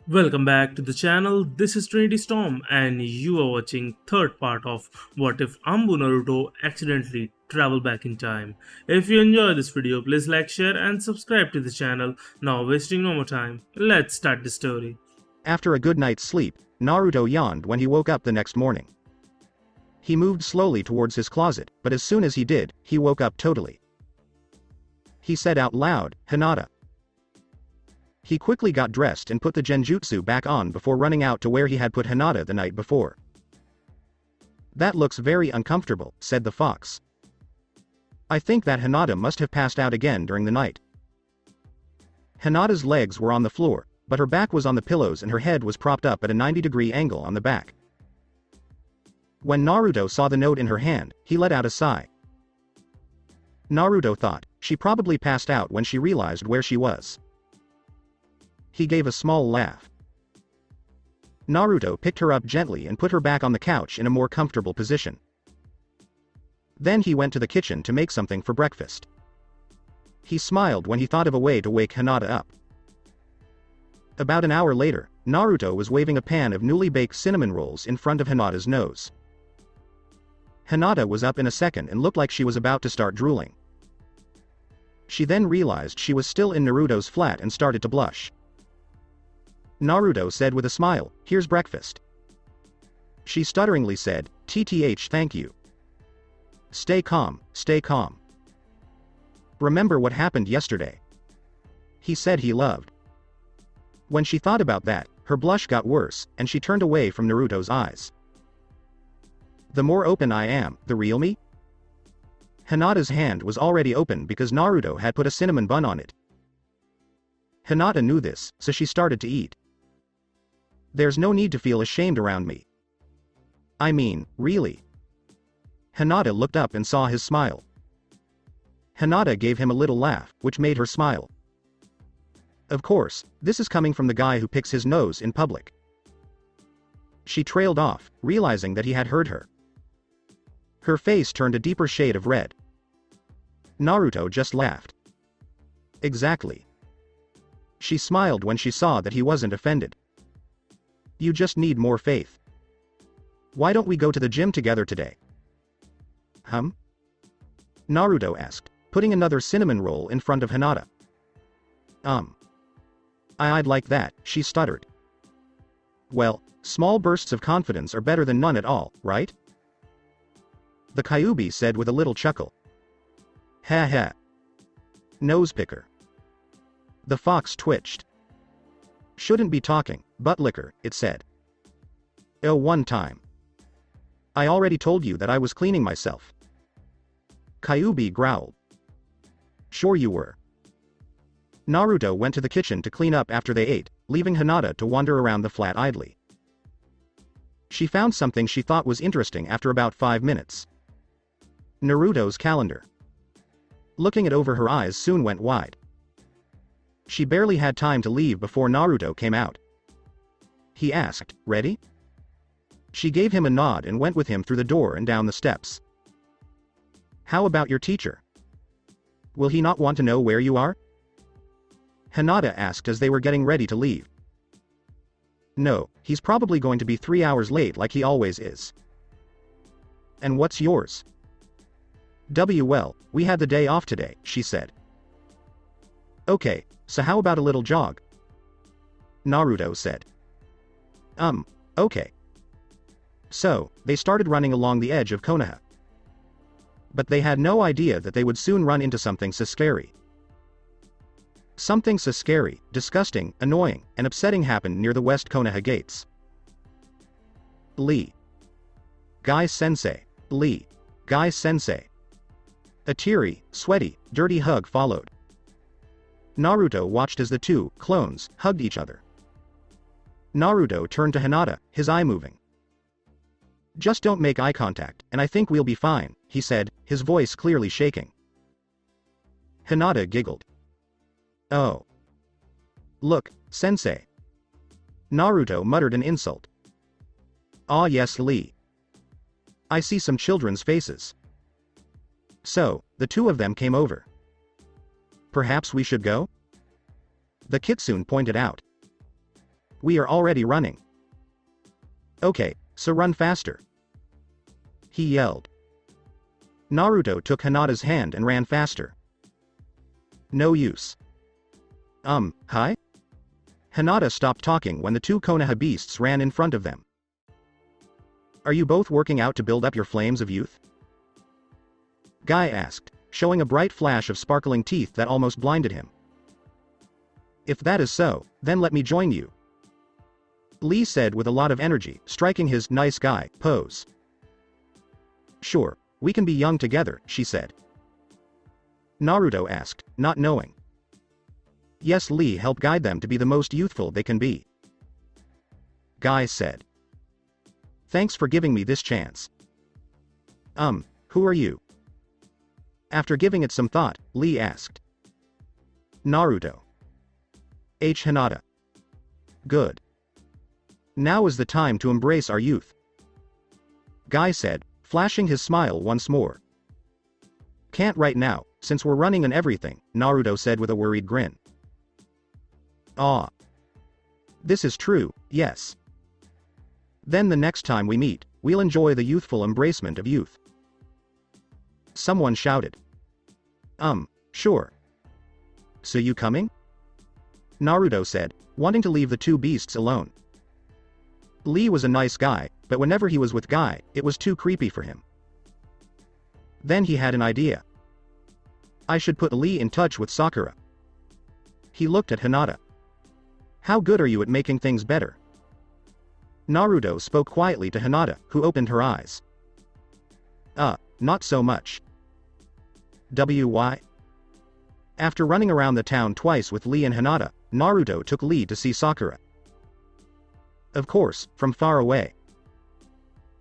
Welcome back to the channel. This is Trinity Storm, and you are watching third part of What If Anbu Naruto accidentally travel back in time. If you enjoy this video, please like, share, and subscribe to the channel. Now, wasting no more time, let's start the story. After a good night's sleep, Naruto yawned when he woke up the next morning. He moved slowly towards his closet, but as soon as he did, he woke up totally. He said out loud, "Hinata." He quickly got dressed and put the genjutsu back on before running out to where he had put Hinata the night before. "That looks very uncomfortable," said the fox. "I think that Hinata must have passed out again during the night." Hinata's legs were on the floor, but her back was on the pillows and her head was propped up at a 90-degree angle on the back. When Naruto saw the note in her hand, he let out a sigh. Naruto thought, she probably passed out when she realized where she was. He gave a small laugh. Naruto picked her up gently and put her back on the couch in a more comfortable position. Then he went to the kitchen to make something for breakfast. He smiled when he thought of a way to wake Hinata up. About an hour later, Naruto was waving a pan of newly baked cinnamon rolls in front of Hinata's nose. Hinata was up in a second and looked like she was about to start drooling. She then realized she was still in Naruto's flat and started to blush. Naruto said with a smile, "Here's breakfast." She stutteringly said, "TTH, thank you. Stay calm, stay calm. Remember what happened yesterday. He said he loved." When she thought about that, her blush got worse, and she turned away from Naruto's eyes. "The more open I am, the real me?" Hinata's hand was already open because Naruto had put a cinnamon bun on it. Hinata knew this, so she started to eat. "There's no need to feel ashamed around me. I mean, really." Hinata looked up and saw his smile. Hinata gave him a little laugh, which made her smile. Of course, this is coming from the guy who picks his nose in public. She trailed off, realizing that he had heard her. Her face turned a deeper shade of red. Naruto just laughed. Exactly. She smiled when she saw that he wasn't offended. "You just need more faith. Why don't we go to the gym together today?" Naruto asked, putting another cinnamon roll in front of Hinata. I'd like that," she stuttered. "Well, small bursts of confidence are better than none at all, right?" The Kyuubi said with a little chuckle. "Ha ha. Nose picker." The fox twitched. "Shouldn't be talking, butt licker," it said. "Oh, one time. I already told you that I was cleaning myself." Kyuubi growled. "Sure you were." Naruto went to the kitchen to clean up after they ate, leaving Hinata to wander around the flat idly. She found something she thought was interesting after about 5 minutes. Naruto's calendar. Looking it over, her eyes soon went wide. She barely had time to leave before Naruto came out. He asked, "Ready?" She gave him a nod and went with him through the door and down the steps. "How about your teacher? Will he not want to know where you are?" Hinata asked as they were getting ready to leave. "No, he's probably going to be 3 hours late like he always is." "And what's yours?" Well, we had the day off today," she said. "Okay, so how about a little jog?" Naruto said. Okay." So, they started running along the edge of Konoha. But they had no idea that they would soon run into something so scary. Something so scary, disgusting, annoying, and upsetting happened near the West Konoha gates. "Lee. Guy Sensei. Lee. Guy Sensei." A teary, sweaty, dirty hug followed. Naruto watched as the two clones hugged each other. Naruto turned to Hinata, his eye moving. "Just don't make eye contact, and I think we'll be fine," he said, his voice clearly shaking. Hinata giggled. "Oh. Look, Sensei." Naruto muttered an insult. "Ah yes, Lee. I see some children's faces." So, the two of them came over. "Perhaps we should go?" the kitsune pointed out. We are already running. Okay, so run faster. He yelled. Naruto took Hinata's hand and ran faster. No use. Hi? Hinata stopped talking when the two Konoha beasts ran in front of them. Are you both working out to build up your flames of youth? Guy asked, showing a bright flash of sparkling teeth that almost blinded him. If that is so, then let me join you. Lee said with a lot of energy, striking his nice guy pose. Sure, we can be young together, she said. Naruto asked, not knowing. Yes, Lee helped guide them to be the most youthful they can be. Guy said. Thanks for giving me this chance. Who are you? After giving it some thought, Lee asked. Naruto. Hinata. Good. Now is the time to embrace our youth. Guy said, flashing his smile once more. Can't right now, since we're running and everything, Naruto said with a worried grin. Ah. This is true, yes. Then the next time we meet, we'll enjoy the youthful embracement of youth. Someone shouted. Sure. So you coming? Naruto said, wanting to leave the two beasts alone. Lee was a nice guy, but whenever he was with Guy, it was too creepy for him. Then he had an idea. I should put Lee in touch with Sakura. He looked at Hinata. How good are you at making things better? Naruto spoke quietly to Hinata, who opened her eyes. Not so much. Why? After running around the town twice with Lee and Hinata, Naruto took Lee to see Sakura. Of course, from far away.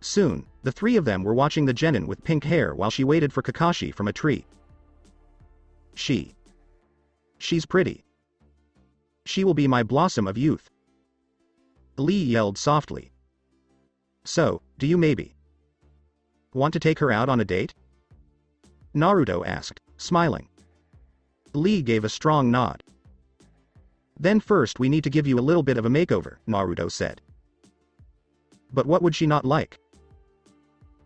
Soon, the three of them were watching the genin with pink hair while she waited for Kakashi from a tree. She's pretty. She will be my blossom of youth. Lee yelled softly. So, do you maybe want to take her out on a date? Naruto asked, smiling. Lee gave a strong nod. Then first we need to give you a little bit of a makeover, Naruto said. But what would she not like?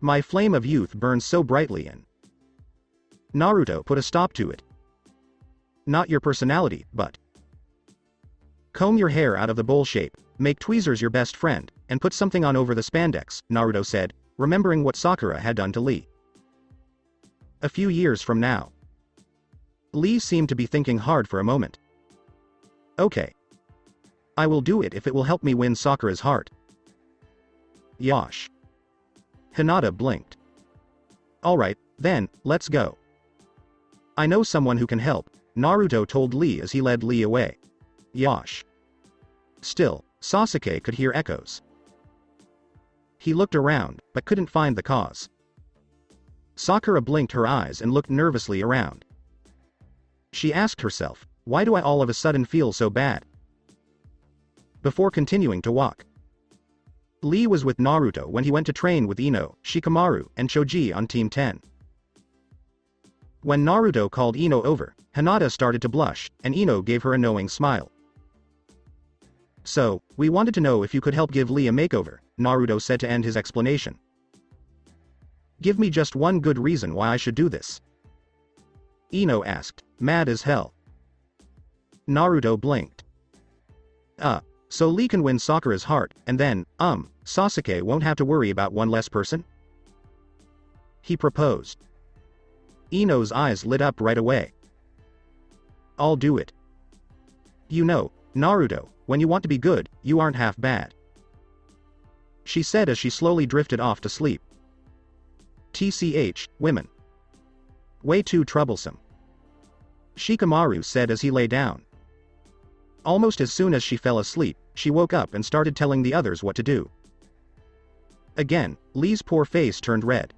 My flame of youth burns so brightly and Naruto put a stop to it. Not your personality, but comb your hair out of the bowl shape, make tweezers your best friend, and put something on over the spandex, Naruto said, remembering what Sakura had done to Lee. A few years from now. Lee seemed to be thinking hard for a moment. Okay. I will do it if it will help me win Sakura's heart. Yosh. Hinata blinked. Alright, then, let's go. I know someone who can help, Naruto told Lee as he led Lee away. Yosh. Still, Sasuke could hear echoes. He looked around, but couldn't find the cause. Sakura blinked her eyes and looked nervously around. She asked herself, why do I all of a sudden feel so bad? Before continuing to walk. Lee was with Naruto when he went to train with Ino, Shikamaru, and Choji on Team 10. When Naruto called Ino over, Hinata started to blush, and Ino gave her a knowing smile. So, we wanted to know if you could help give Lee a makeover, Naruto said to end his explanation. Give me just one good reason why I should do this. Ino asked, mad as hell. Naruto blinked. So Lee can win Sakura's heart, and then, Sasuke won't have to worry about one less person? He proposed. Ino's eyes lit up right away. I'll do it. You know, Naruto, when you want to be good, you aren't half bad. She said as she slowly drifted off to sleep. TCH, women. Way too troublesome. Shikamaru said as he lay down. Almost as soon as she fell asleep, she woke up and started telling the others what to do. Again, Lee's poor face turned red.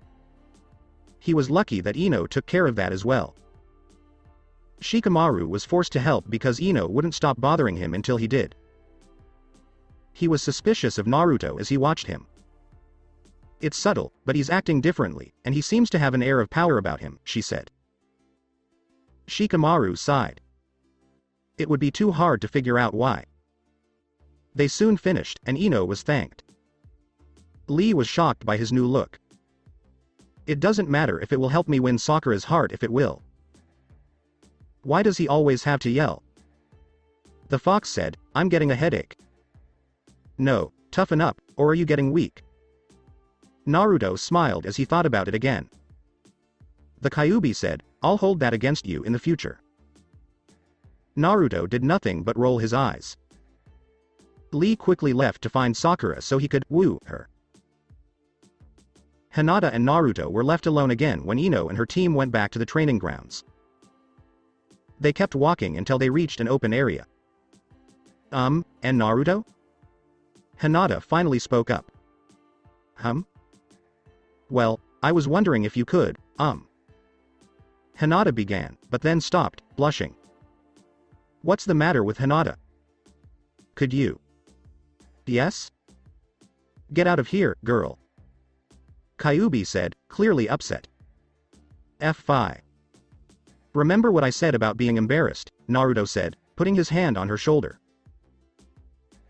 He was lucky that Ino took care of that as well. Shikamaru was forced to help because Ino wouldn't stop bothering him until he did. He was suspicious of Naruto as he watched him. It's subtle, but he's acting differently, and he seems to have an air of power about him, she said. Shikamaru sighed. It would be too hard to figure out why. They soon finished, and Ino was thanked. Lee was shocked by his new look. It doesn't matter if it will help me win Sakura's heart if it will. Why does he always have to yell? The fox said, I'm getting a headache. No, toughen up, or are you getting weak? Naruto smiled as he thought about it again. The Kyuubi said, I'll hold that against you in the future. Naruto did nothing but roll his eyes. Lee quickly left to find Sakura so he could woo her. Hinata and Naruto were left alone again when Ino and her team went back to the training grounds. They kept walking until they reached an open area. And Naruto? Hinata finally spoke up. Well, I was wondering if you could, Hinata began, but then stopped, blushing. What's the matter with Hinata? Could you? Yes? Get out of here, girl. Kyuubi said, clearly upset. F5. Remember what I said about being embarrassed, Naruto said, putting his hand on her shoulder.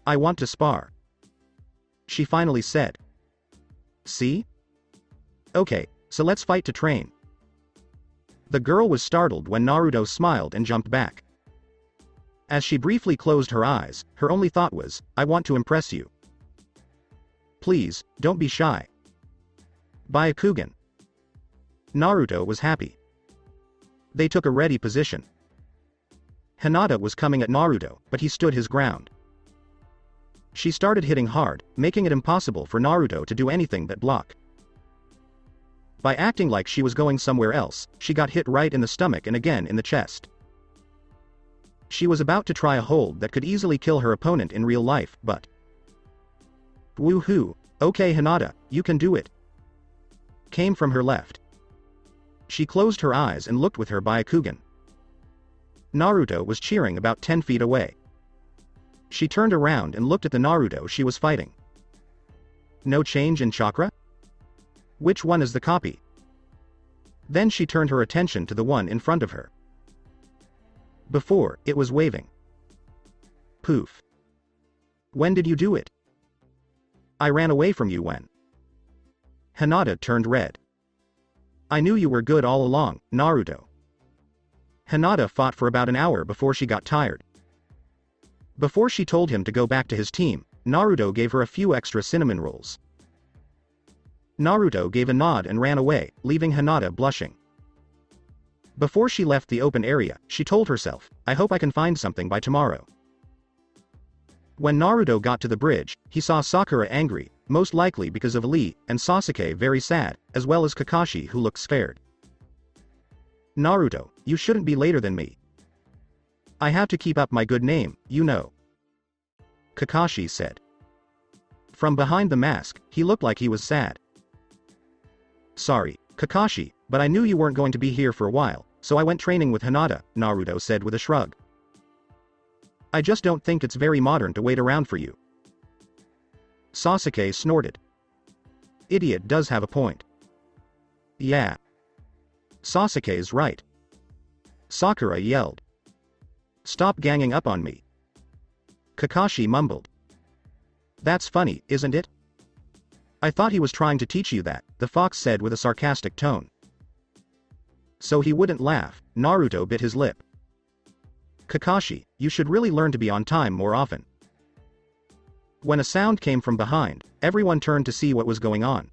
I want to spar. She finally said. See? Okay, so let's fight to train. The girl was startled when Naruto smiled and jumped back. As she briefly closed her eyes, her only thought was, I want to impress you. Please, don't be shy. Byakugan. Naruto was happy. They took a ready position. Hinata was coming at Naruto, but he stood his ground. She started hitting hard, making it impossible for Naruto to do anything but block. By acting like she was going somewhere else, she got hit right in the stomach and again in the chest. She was about to try a hold that could easily kill her opponent in real life, but... Woohoo, okay Hinata, you can do it. Came from her left. She closed her eyes and looked with her Byakugan. Naruto was cheering about 10 feet away. She turned around and looked at the Naruto she was fighting. No change in chakra? Which one is the copy? Then she turned her attention to the one in front of her. Before, it was waving. Poof. When did you do it? I ran away from you when. Hinata turned red. I knew you were good all along, Naruto. Hinata fought for about an hour before she got tired. Before she told him to go back to his team, Naruto gave her a few extra cinnamon rolls. Naruto gave a nod and ran away, leaving Hinata blushing. Before she left the open area, she told herself, I hope I can find something by tomorrow. When Naruto got to the bridge, he saw Sakura angry, most likely because of Lee, and Sasuke very sad, as well as Kakashi who looked scared. Naruto, you shouldn't be later than me. I have to keep up my good name, you know. Kakashi said. From behind the mask, he looked like he was sad. Sorry, Kakashi, but I knew you weren't going to be here for a while, so I went training with Hinata, Naruto said with a shrug. I just don't think it's very modern to wait around for you. Sasuke snorted. Idiot does have a point. Yeah. Sasuke's right. Sakura yelled. Stop ganging up on me. Kakashi mumbled. That's funny, isn't it? I thought he was trying to teach you that, the fox said with a sarcastic tone. So he wouldn't laugh, Naruto bit his lip. Kakashi, you should really learn to be on time more often. When a sound came from behind, everyone turned to see what was going on.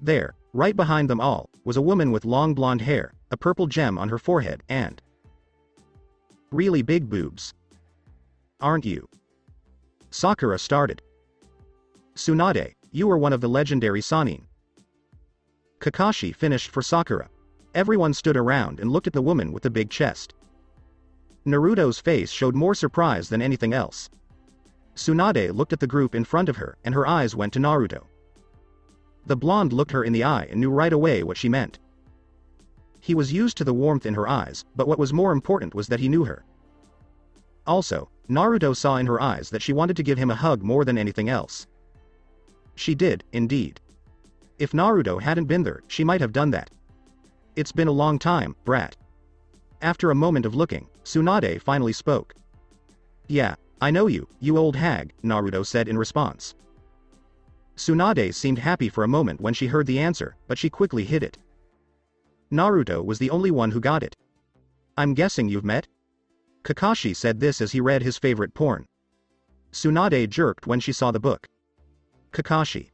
There, right behind them all, was a woman with long blonde hair, a purple gem on her forehead, and really big boobs. Aren't you? Sakura started. Tsunade, you are one of the legendary Sannin. Kakashi finished for Sakura. Everyone stood around and looked at the woman with the big chest. Naruto's face showed more surprise than anything else. Tsunade looked at the group in front of her, and her eyes went to Naruto. The blonde looked her in the eye and knew right away what she meant. He was used to the warmth in her eyes, but what was more important was that he knew her. Also, Naruto saw in her eyes that she wanted to give him a hug more than anything else. She did, indeed. If Naruto hadn't been there, she might have done that. It's been a long time, brat. After a moment of looking, Tsunade finally spoke. Yeah, I know you, you old hag, Naruto said in response. Tsunade seemed happy for a moment when she heard the answer, but she quickly hid it. Naruto was the only one who got it. I'm guessing you've met? Kakashi said this as he read his favorite porn. Tsunade jerked when she saw the book. Kakashi.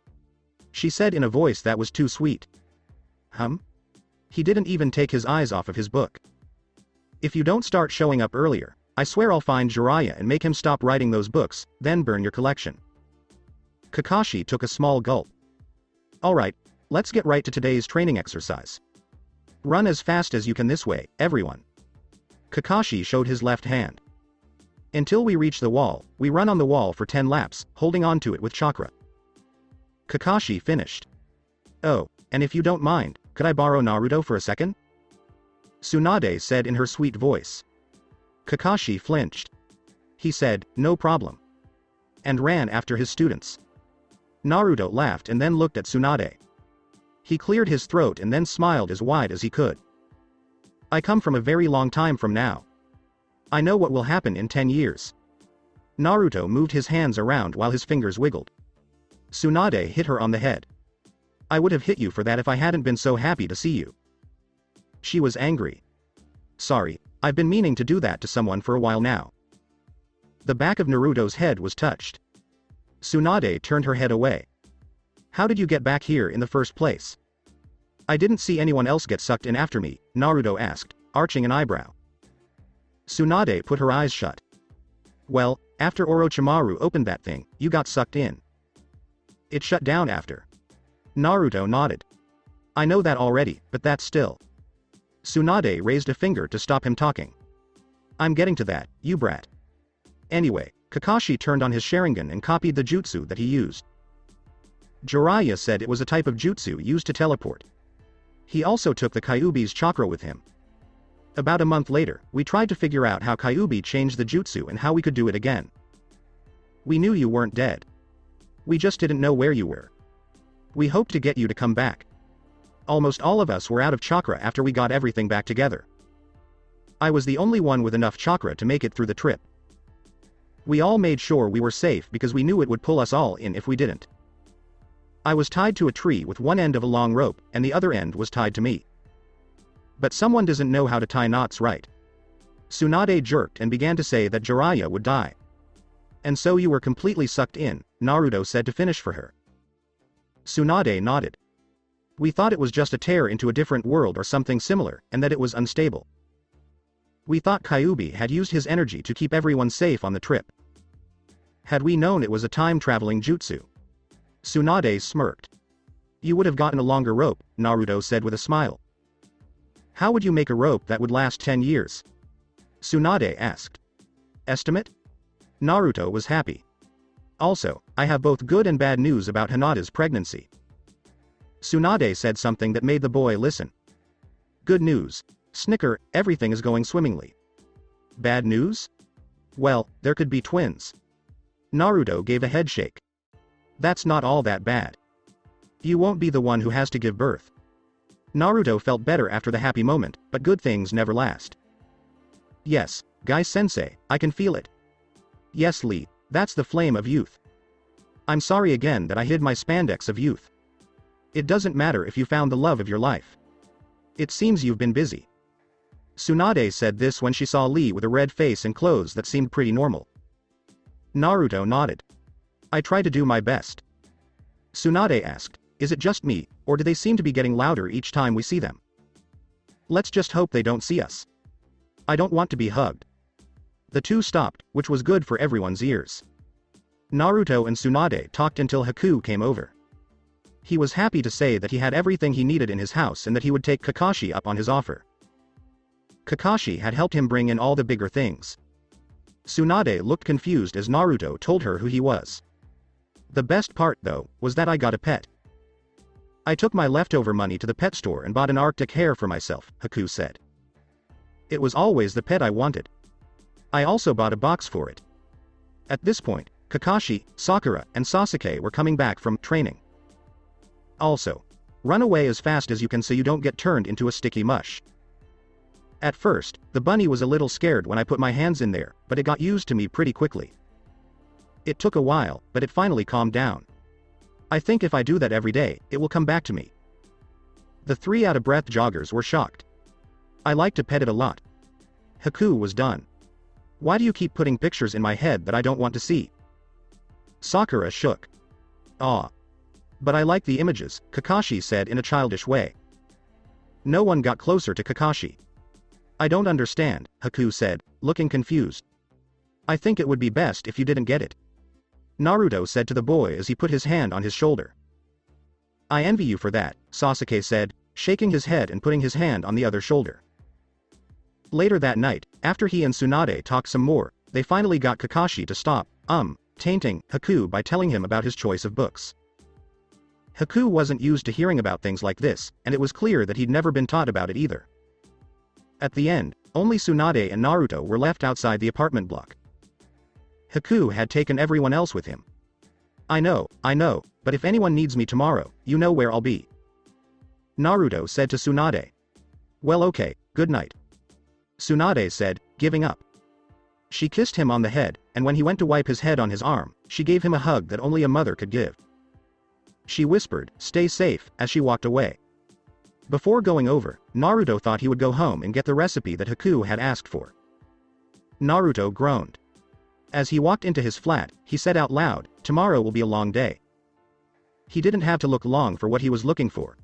She said in a voice that was too sweet. He didn't even take his eyes off of his book. If you don't start showing up earlier, I swear I'll find Jiraiya and make him stop writing those books, then burn your collection. Kakashi took a small gulp. Alright, let's get right to today's training exercise. Run as fast as you can this way, everyone. Kakashi showed his left hand. Until we reach the wall, we run on the wall for 10 laps, holding on to it with chakra. Kakashi finished. Oh, and if you don't mind, could I borrow Naruto for a second? Tsunade said in her sweet voice. Kakashi flinched. He said, no problem. And ran after his students. Naruto laughed and then looked at Tsunade. He cleared his throat and then smiled as wide as he could. I come from a very long time from now. I know what will happen in 10 years. Naruto moved his hands around while his fingers wiggled. Tsunade hit her on the head. I would have hit you for that if I hadn't been so happy to see you. She was angry. Sorry, I've been meaning to do that to someone for a while now. The back of Naruto's head was touched. Tsunade turned her head away. How did you get back here in the first place? I didn't see anyone else get sucked in after me, Naruto asked, arching an eyebrow. Tsunade put her eyes shut. Well, after Orochimaru opened that thing, you got sucked in. It shut down after. Naruto nodded. I know that already, but that's still. Tsunade raised a finger to stop him talking. I'm getting to that, you brat. Anyway, Kakashi turned on his Sharingan and copied the jutsu that he used. Jiraiya said it was a type of jutsu used to teleport. He also took the Kyuubi's chakra with him. About a month later, we tried to figure out how Kyuubi changed the jutsu and how we could do it again. We knew you weren't dead. We just didn't know where you were. We hoped to get you to come back. Almost all of us were out of chakra after we got everything back together. I was the only one with enough chakra to make it through the trip. We all made sure we were safe because we knew it would pull us all in if we didn't. I was tied to a tree with one end of a long rope, and the other end was tied to me. But someone doesn't know how to tie knots right. Tsunade jerked and began to say that Jiraiya would die. And so you were completely sucked in, Naruto said to finish for her. Tsunade nodded. We thought it was just a tear into a different world or something similar, and that it was unstable. We thought Kyuubi had used his energy to keep everyone safe on the trip. Had we known it was a time-traveling jutsu. Tsunade smirked. You would have gotten a longer rope, Naruto said with a smile. How would you make a rope that would last 10 years? Tsunade asked. Estimate? Naruto was happy. Also, I have both good and bad news about Hinata's pregnancy. Tsunade said something that made the boy listen. Good news. Snicker, everything is going swimmingly. Bad news? Well, there could be twins. Naruto gave a head shake. That's not all that bad. You won't be the one who has to give birth. Naruto felt better after the happy moment, but good things never last. Yes, Guy-sensei, I can feel it. Yes Lee, that's the flame of youth. I'm sorry again that I hid my spandex of youth. It doesn't matter if you found the love of your life. It seems you've been busy. Tsunade said this when she saw Lee with a red face and clothes that seemed pretty normal. Naruto nodded. I try to do my best. Tsunade asked, is it just me, or do they seem to be getting louder each time we see them? Let's just hope they don't see us. I don't want to be hugged. The two stopped, which was good for everyone's ears. Naruto and Tsunade talked until Haku came over. He was happy to say that he had everything he needed in his house and that he would take Kakashi up on his offer. Kakashi had helped him bring in all the bigger things. Tsunade looked confused as Naruto told her who he was. The best part, though, was that I got a pet. I took my leftover money to the pet store and bought an Arctic hare for myself, Haku said. It was always the pet I wanted. I also bought a box for it. At this point, Kakashi, Sakura, and Sasuke were coming back from training. Also, run away as fast as you can so you don't get turned into a sticky mush. At first, the bunny was a little scared when I put my hands in there, but it got used to me pretty quickly. It took a while, but it finally calmed down. I think if I do that every day, it will come back to me. The 3 out-of-breath joggers were shocked. I like to pet it a lot. Haku was done. Why do you keep putting pictures in my head that I don't want to see? Sakura shook. Ah. But I like the images, Kakashi said in a childish way. No one got closer to Kakashi. I don't understand, Haku said, looking confused. I think it would be best if you didn't get it. Naruto said to the boy as he put his hand on his shoulder. I envy you for that, Sasuke said, shaking his head and putting his hand on the other shoulder. Later that night, after he and Tsunade talked some more, they finally got Kakashi to stop, tainting Haku by telling him about his choice of books. Haku wasn't used to hearing about things like this, and it was clear that he'd never been taught about it either. At the end, only Tsunade and Naruto were left outside the apartment block. Haku had taken everyone else with him. I know, but if anyone needs me tomorrow, you know where I'll be. Naruto said to Tsunade. Well okay, good night. Tsunade said, giving up. She kissed him on the head, and when he went to wipe his head on his arm, she gave him a hug that only a mother could give. She whispered, stay safe, as she walked away. Before going over, Naruto thought he would go home and get the recipe that Haku had asked for. Naruto groaned. As he walked into his flat, he said out loud, tomorrow will be a long day. He didn't have to look long for what he was looking for.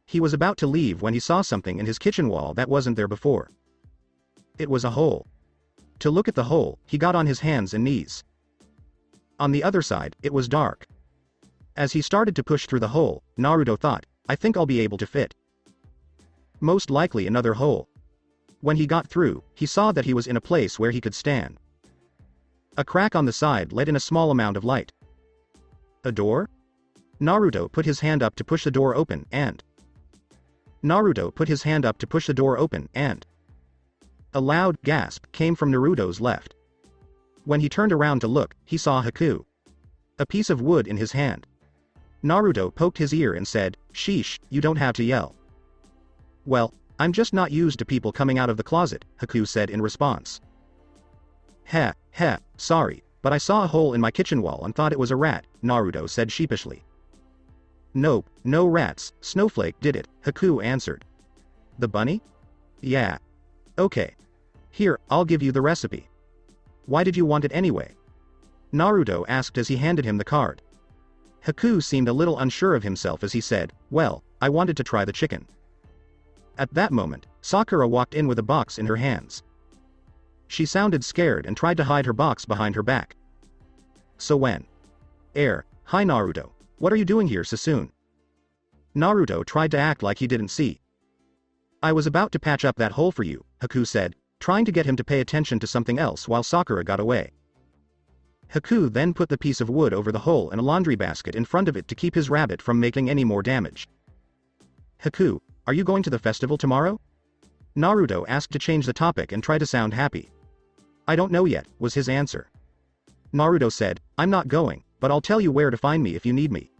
He was about to leave when he saw something in his kitchen wall that wasn't there before. It was a hole. To look at the hole, he got on his hands and knees. On the other side, it was dark. As he started to push through the hole, Naruto thought, I think I'll be able to fit. Most likely another hole. When he got through, he saw that he was in a place where he could stand. A crack on the side let in a small amount of light. A door? Naruto put his hand up to push the door open and... A loud gasp came from Naruto's left. When he turned around to look, he saw Haku. A piece of wood in his hand. Naruto poked his ear and said, sheesh, you don't have to yell. Well, I'm just not used to people coming out of the closet, Haku said in response. Heh, sorry, but I saw a hole in my kitchen wall and thought it was a rat, Naruto said sheepishly. Nope, no rats, Snowflake did it, Haku answered. The bunny? Yeah. Okay. Here, I'll give you the recipe. Why did you want it anyway? Naruto asked as he handed him the card. Haku seemed a little unsure of himself as he said, well, I wanted to try the chicken. At that moment, Sakura walked in with a box in her hands. She sounded scared and tried to hide her box behind her back. So when? Hi Naruto. What are you doing here so soon? Naruto tried to act like he didn't see. I was about to patch up that hole for you, Haku said, trying to get him to pay attention to something else while Sakura got away. Haku then put the piece of wood over the hole in a laundry basket in front of it to keep his rabbit from making any more damage. Haku, are you going to the festival tomorrow? Naruto asked to change the topic and try to sound happy. I don't know yet, was his answer. Naruto said, I'm not going, but I'll tell you where to find me if you need me.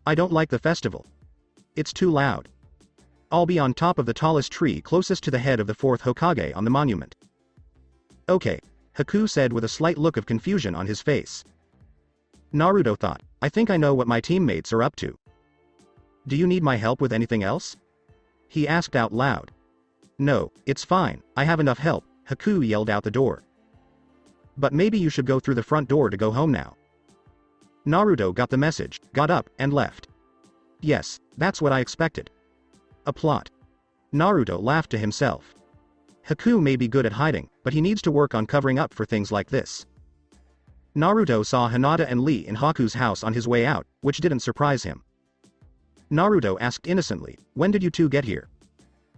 I don't like the festival. It's too loud. I'll be on top of the tallest tree closest to the head of the 4th Hokage on the monument. Okay, Haku said with a slight look of confusion on his face. Naruto thought, I think I know what my teammates are up to. Do you need my help with anything else? He asked out loud. No, it's fine, I have enough help, Haku yelled out the door. But maybe you should go through the front door to go home now. Naruto got the message, got up, and left. Yes, that's what I expected. A plot. Naruto laughed to himself. Haku may be good at hiding, but he needs to work on covering up for things like this. Naruto saw Hinata and Lee in Haku's house on his way out, which didn't surprise him. Naruto asked innocently, when did you two get here?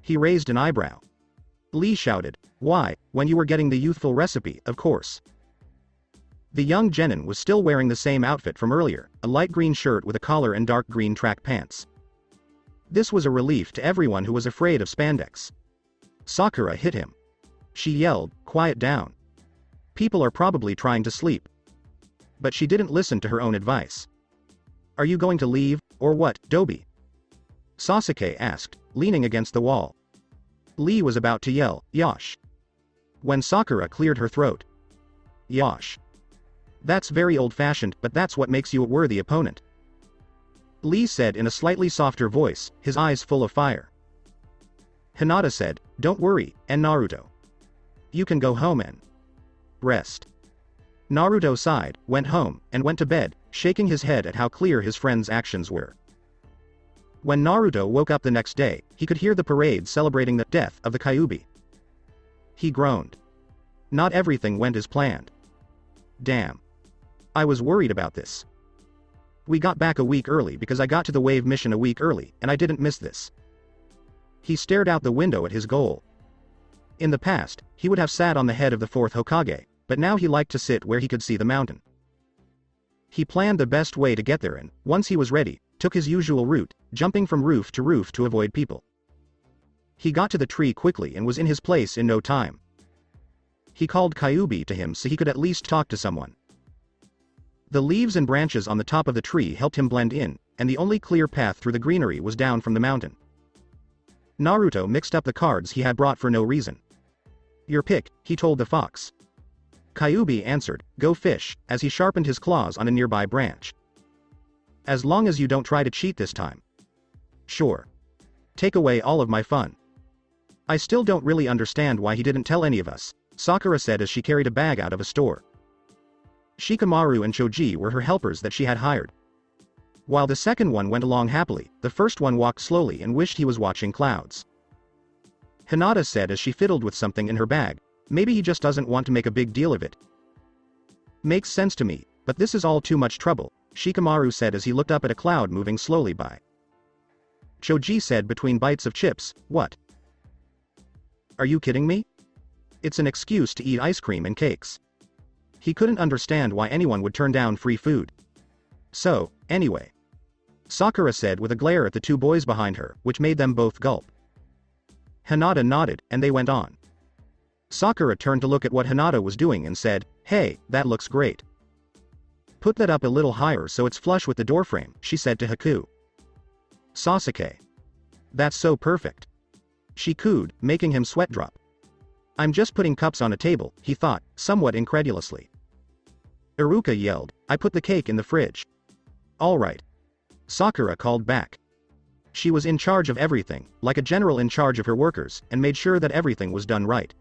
He raised an eyebrow. Lee shouted, why, when you were getting the youthful recipe, of course. The young genin was still wearing the same outfit from earlier, a light green shirt with a collar and dark green track pants. This was a relief to everyone who was afraid of spandex. Sakura hit him. She yelled, quiet down. People are probably trying to sleep. But she didn't listen to her own advice. Are you going to leave, or what, Dobi? Sasuke asked, leaning against the wall. Lee was about to yell, Yosh. When Sakura cleared her throat. Yosh. That's very old-fashioned, but that's what makes you a worthy opponent. Lee said in a slightly softer voice, his eyes full of fire. Hinata said, "Don't worry, and Naruto. You can go home and rest." Naruto sighed, went home, and went to bed, shaking his head at how clear his friend's actions were. When Naruto woke up the next day, he could hear the parade celebrating the death of the Kyuubi. He groaned. Not everything went as planned. Damn. I was worried about this. We got back a week early because I got to the wave mission a week early, and I didn't miss this. He stared out the window at his goal. In the past, he would have sat on the head of the fourth Hokage, but now he liked to sit where he could see the mountain. He planned the best way to get there and, once he was ready, took his usual route, jumping from roof to avoid people. He got to the tree quickly and was in his place in no time. He called Kyuubi to him so he could at least talk to someone. The leaves and branches on the top of the tree helped him blend in, and the only clear path through the greenery was down from the mountain. Naruto mixed up the cards he had brought for no reason. "Your pick," he told the fox. Kyuubi answered, "Go fish," as he sharpened his claws on a nearby branch. "As long as you don't try to cheat this time." "Sure. Take away all of my fun." "I still don't really understand why he didn't tell any of us," Sakura said as she carried a bag out of a store. Shikamaru and Choji were her helpers that she had hired. While the second one went along happily, the first one walked slowly and wished he was watching clouds. Hinata said as she fiddled with something in her bag, "Maybe he just doesn't want to make a big deal of it." "Makes sense to me, but this is all too much trouble," Shikamaru said as he looked up at a cloud moving slowly by. Choji said between bites of chips, "What? Are you kidding me? It's an excuse to eat ice cream and cakes." He couldn't understand why anyone would turn down free food. "So, anyway," Sakura said with a glare at the two boys behind her, which made them both gulp. Hinata nodded, and they went on. Sakura turned to look at what Hinata was doing and said, "Hey, that looks great. Put that up a little higher so it's flush with the doorframe," she said to Haku. "Sasuke. That's so perfect." She cooed, making him sweat drop. "I'm just putting cups on a table," he thought, somewhat incredulously. Iruka yelled, "I put the cake in the fridge." "All right." Sakura called back. She was in charge of everything, like a general in charge of her workers, and made sure that everything was done right.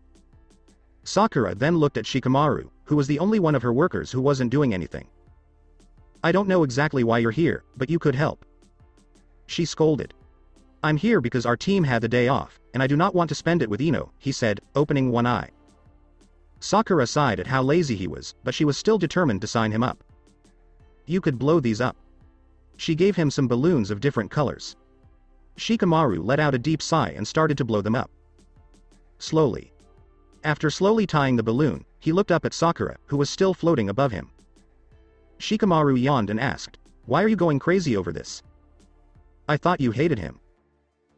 Sakura then looked at Shikamaru, who was the only one of her workers who wasn't doing anything. "I don't know exactly why you're here, but you could help." She scolded. "I'm here because our team had the day off, and I do not want to spend it with Ino," he said, opening one eye. Sakura sighed at how lazy he was, but she was still determined to sign him up. "You could blow these up." She gave him some balloons of different colors. Shikamaru let out a deep sigh and started to blow them up. Slowly. After slowly tying the balloon, he looked up at Sakura, who was still floating above him. Shikamaru yawned and asked, "Why are you going crazy over this? I thought you hated him."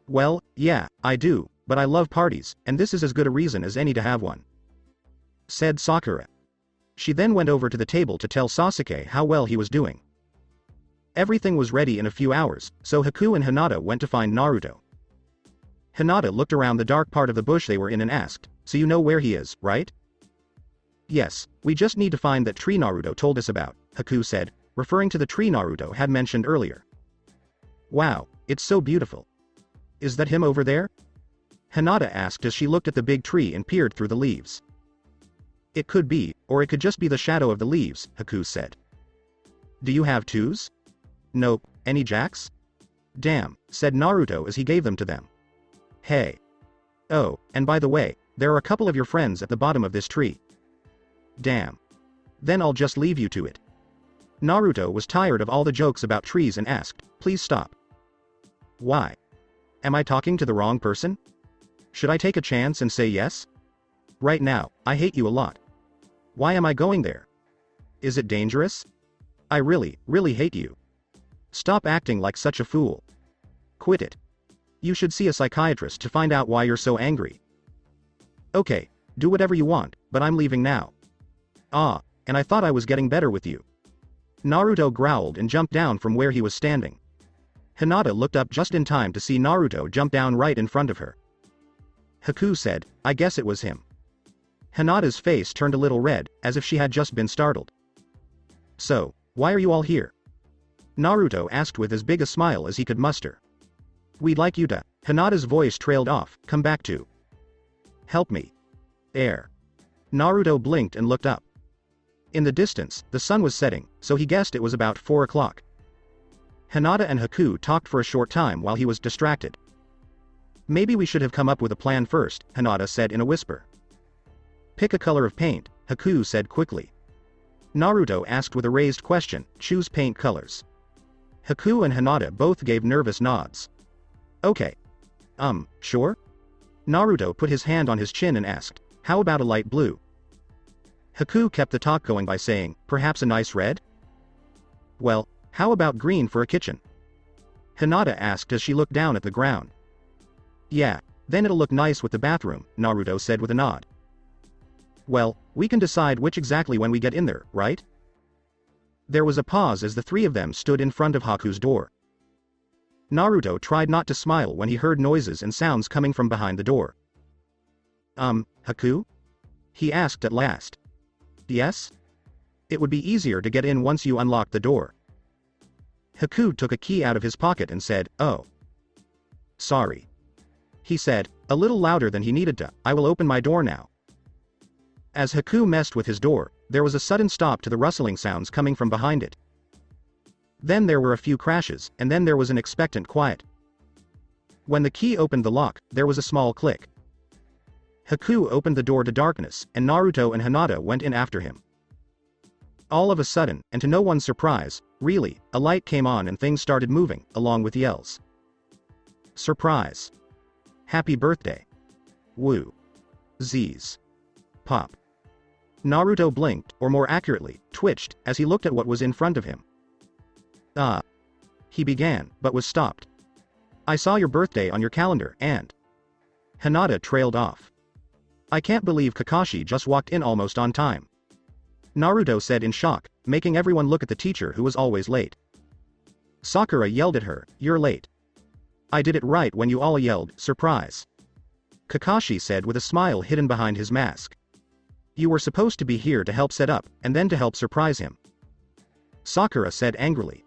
"Well, yeah, I do, but I love parties, and this is as good a reason as any to have one," said Sakura. She then went over to the table to tell Sasuke how well he was doing. Everything was ready in a few hours, so Haku and Hinata went to find Naruto. Hinata looked around the dark part of the bush they were in and asked, "So you know where he is, right?" "Yes, we just need to find that tree Naruto told us about," Haku said, referring to the tree Naruto had mentioned earlier. "Wow, it's so beautiful. Is that him over there?" Hinata asked as she looked at the big tree and peered through the leaves. "It could be, or it could just be the shadow of the leaves," Haku said. "Do you have twos?" "Nope, any jacks?" "Damn," said Naruto as he gave them to them. "Hey. Oh, and by the way, there are a couple of your friends at the bottom of this tree." "Damn. Then I'll just leave you to it." Naruto was tired of all the jokes about trees and asked, "Please stop." "Why? Am I talking to the wrong person? Should I take a chance and say yes? Right now, I hate you a lot. Why am I going there? Is it dangerous? I really, really hate you. Stop acting like such a fool. Quit it. You should see a psychiatrist to find out why you're so angry." "Okay, do whatever you want, but I'm leaving now." "Ah, and I thought I was getting better with you." Naruto growled and jumped down from where he was standing. Hinata looked up just in time to see Naruto jump down right in front of her. Haku said, "I guess it was him." Hinata's face turned a little red, as if she had just been startled. So, why are you all here? Naruto asked with as big a smile as he could muster. We'd like you to. Hinata's voice trailed off, come back to. Help me. Air. Naruto blinked and looked up. In the distance, the sun was setting, so he guessed it was about 4 o'clock. Hinata and Haku talked for a short time while he was distracted. Maybe we should have come up with a plan first, Hinata said in a whisper. Pick a color of paint, Haku said quickly. Naruto asked with a raised question, choose paint colors. Haku and Hinata both gave nervous nods. Okay. Sure? Naruto put his hand on his chin and asked, how about a light blue? Haku kept the talk going by saying, perhaps a nice red? Well, how about green for a kitchen? Hinata asked as she looked down at the ground. Yeah, then it'll look nice with the bathroom, Naruto said with a nod. Well, we can decide which exactly when we get in there, right? There was a pause as the three of them stood in front of Haku's door. Naruto tried not to smile when he heard noises and sounds coming from behind the door. Haku? He asked at last. Yes? It would be easier to get in once you unlocked the door. Haku took a key out of his pocket and said, oh. Sorry. He said, a little louder than he needed to, I will open my door now. As Haku messed with his door, there was a sudden stop to the rustling sounds coming from behind it. Then there were a few crashes, and then there was an expectant quiet. When the key opened the lock, there was a small click. Haku opened the door to darkness, and Naruto and Hinata went in after him. All of a sudden, and to no one's surprise, really, a light came on and things started moving, along with yells. Surprise. Happy birthday. Woo. Z's. Pop. Naruto blinked, or more accurately, twitched, as he looked at what was in front of him. He began, but was stopped. I saw your birthday on your calendar, and... Hinata trailed off. I can't believe Kakashi just walked in almost on time. Naruto said in shock, making everyone look at the teacher who was always late. Sakura yelled at her, you're late. I did it right when you all yelled, surprise. Kakashi said with a smile hidden behind his mask. You were supposed to be here to help set up, and then to help surprise him. Sakura said angrily.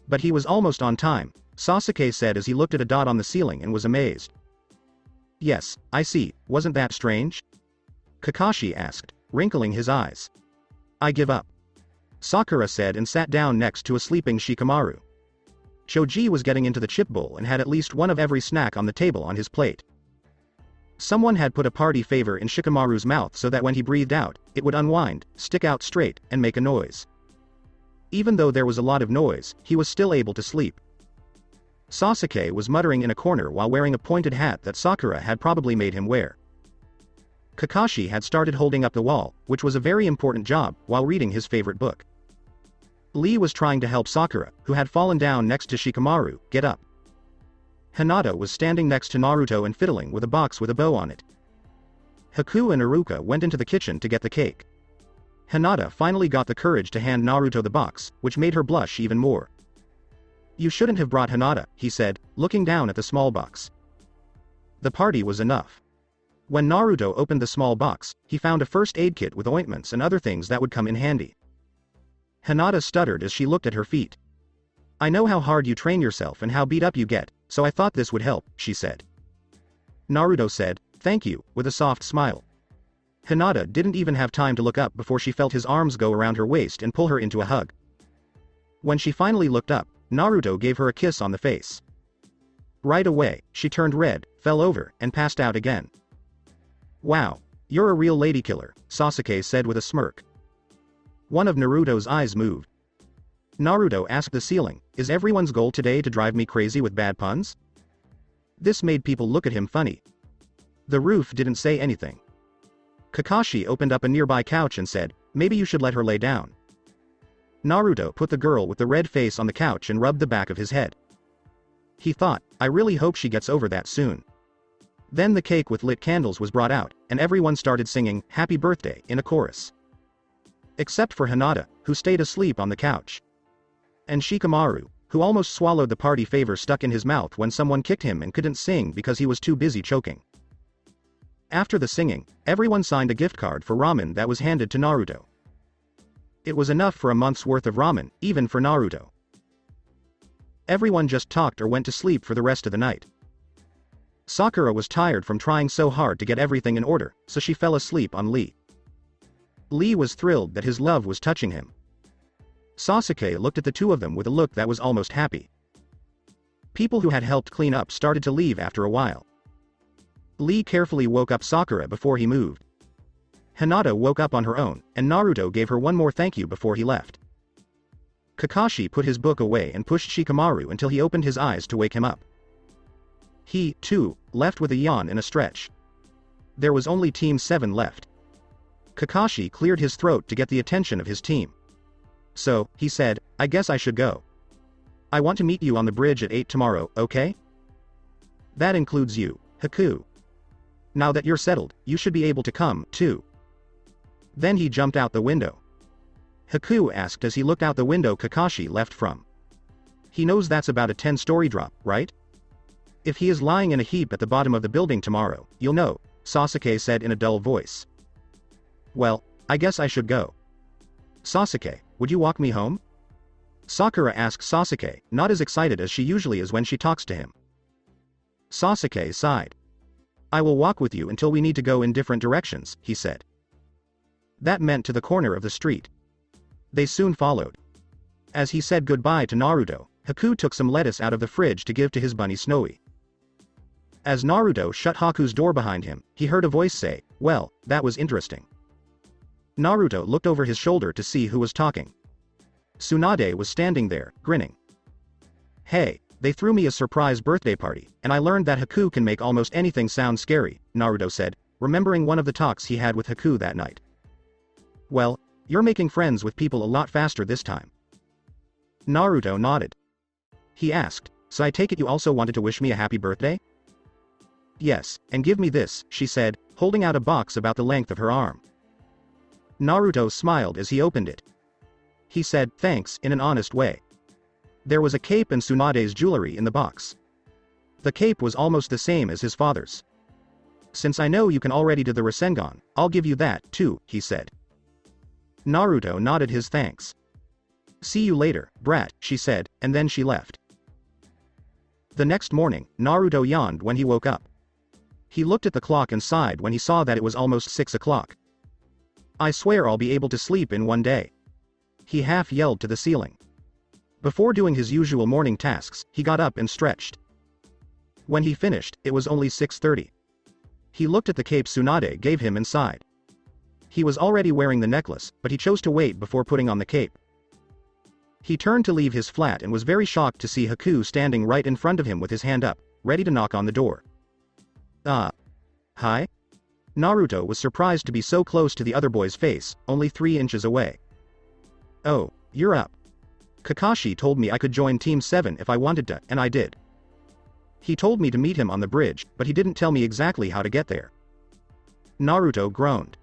But he was almost on time, Sasuke said as he looked at a dot on the ceiling and was amazed. Yes, I see, wasn't that strange? Kakashi asked, wrinkling his eyes. I give up. Sakura said and sat down next to a sleeping Shikamaru. Choji was getting into the chip bowl and had at least one of every snack on the table on his plate. Someone had put a party favor in Shikamaru's mouth so that when he breathed out, it would unwind, stick out straight, and make a noise. Even though there was a lot of noise, he was still able to sleep. Sasuke was muttering in a corner while wearing a pointed hat that Sakura had probably made him wear. Kakashi had started holding up the wall, which was a very important job, while reading his favorite book. Lee was trying to help Sakura, who had fallen down next to Shikamaru, get up. Hinata was standing next to Naruto and fiddling with a box with a bow on it. Haku and Iruka went into the kitchen to get the cake. Hinata finally got the courage to hand Naruto the box, which made her blush even more. You shouldn't have brought Hinata, he said, looking down at the small box. The party was enough. When Naruto opened the small box, he found a first aid kit with ointments and other things that would come in handy. Hinata stuttered as she looked at her feet. I know how hard you train yourself and how beat up you get, so I thought this would help, she said. Naruto said, thank you, with a soft smile. Hinata didn't even have time to look up before she felt his arms go around her waist and pull her into a hug. When she finally looked up, Naruto gave her a kiss on the face. Right away, she turned red, fell over, and passed out again. Wow, you're a real lady killer, Sasuke said with a smirk. One of Naruto's eyes moved. Naruto asked the ceiling, is everyone's goal today to drive me crazy with bad puns? This made people look at him funny. The roof didn't say anything. Kakashi opened up a nearby couch and said, maybe you should let her lay down. Naruto put the girl with the red face on the couch and rubbed the back of his head. He thought, I really hope she gets over that soon. Then the cake with lit candles was brought out, and everyone started singing, Happy Birthday, in a chorus. Except for Hinata, who stayed asleep on the couch. And Shikamaru, who almost swallowed the party favor stuck in his mouth when someone kicked him and couldn't sing because he was too busy choking. After the singing, everyone signed a gift card for ramen that was handed to Naruto. It was enough for a month's worth of ramen, even for Naruto. Everyone just talked or went to sleep for the rest of the night. Sakura was tired from trying so hard to get everything in order, so she fell asleep on Lee. Lee was thrilled that his love was touching him. Sasuke looked at the two of them with a look that was almost happy. People who had helped clean up started to leave after a while. Lee carefully woke up Sakura before he moved. Hinata woke up on her own, and Naruto gave her one more thank you before he left. Kakashi put his book away and pushed Shikamaru until he opened his eyes to wake him up. He, too, left with a yawn and a stretch. There was only Team 7 left. Kakashi cleared his throat to get the attention of his team. So, he said, I guess I should go. I want to meet you on the bridge at 8 tomorrow, okay? That includes you, Haku. Now that you're settled, you should be able to come, too. Then he jumped out the window. Haku asked as he looked out the window Kakashi left from. He knows that's about a 10-story drop, right? If he is lying in a heap at the bottom of the building tomorrow, you'll know, Sasuke said in a dull voice. Well, I guess I should go. Sasuke, would you walk me home? Sakura asked Sasuke, not as excited as she usually is when she talks to him. Sasuke sighed. I will walk with you until we need to go in different directions, he said. That meant to the corner of the street. They soon followed. As he said goodbye to Naruto, Haku took some lettuce out of the fridge to give to his bunny Snowy. As Naruto shut Haku's door behind him, he heard a voice say, well, that was interesting. Naruto looked over his shoulder to see who was talking. Tsunade was standing there, grinning. Hey, they threw me a surprise birthday party, and I learned that Haku can make almost anything sound scary, Naruto said, remembering one of the talks he had with Haku that night. Well, you're making friends with people a lot faster this time. Naruto nodded. He asked, so I take it you also wanted to wish me a happy birthday? Yes, and give me this, she said, holding out a box about the length of her arm. Naruto smiled as he opened it. He said, thanks, in an honest way. There was a cape and Tsunade's jewelry in the box. The cape was almost the same as his father's. Since I know you can already do the Rasengan, I'll give you that, too, he said. Naruto nodded his thanks. See you later, brat, she said, and then she left. The next morning, Naruto yawned when he woke up. He looked at the clock and sighed when he saw that it was almost 6 o'clock. I swear I'll be able to sleep in one day. He half yelled to the ceiling. Before doing his usual morning tasks, he got up and stretched. When he finished, it was only 6:30. He looked at the cape Tsunade gave him and sighed. He was already wearing the necklace, but he chose to wait before putting on the cape. He turned to leave his flat and was very shocked to see Haku standing right in front of him with his hand up, ready to knock on the door. Hi? Naruto was surprised to be so close to the other boy's face, only 3 inches away. Oh, you're up. Kakashi told me I could join Team 7 if I wanted to, and I did. He told me to meet him on the bridge, but he didn't tell me exactly how to get there. Naruto groaned.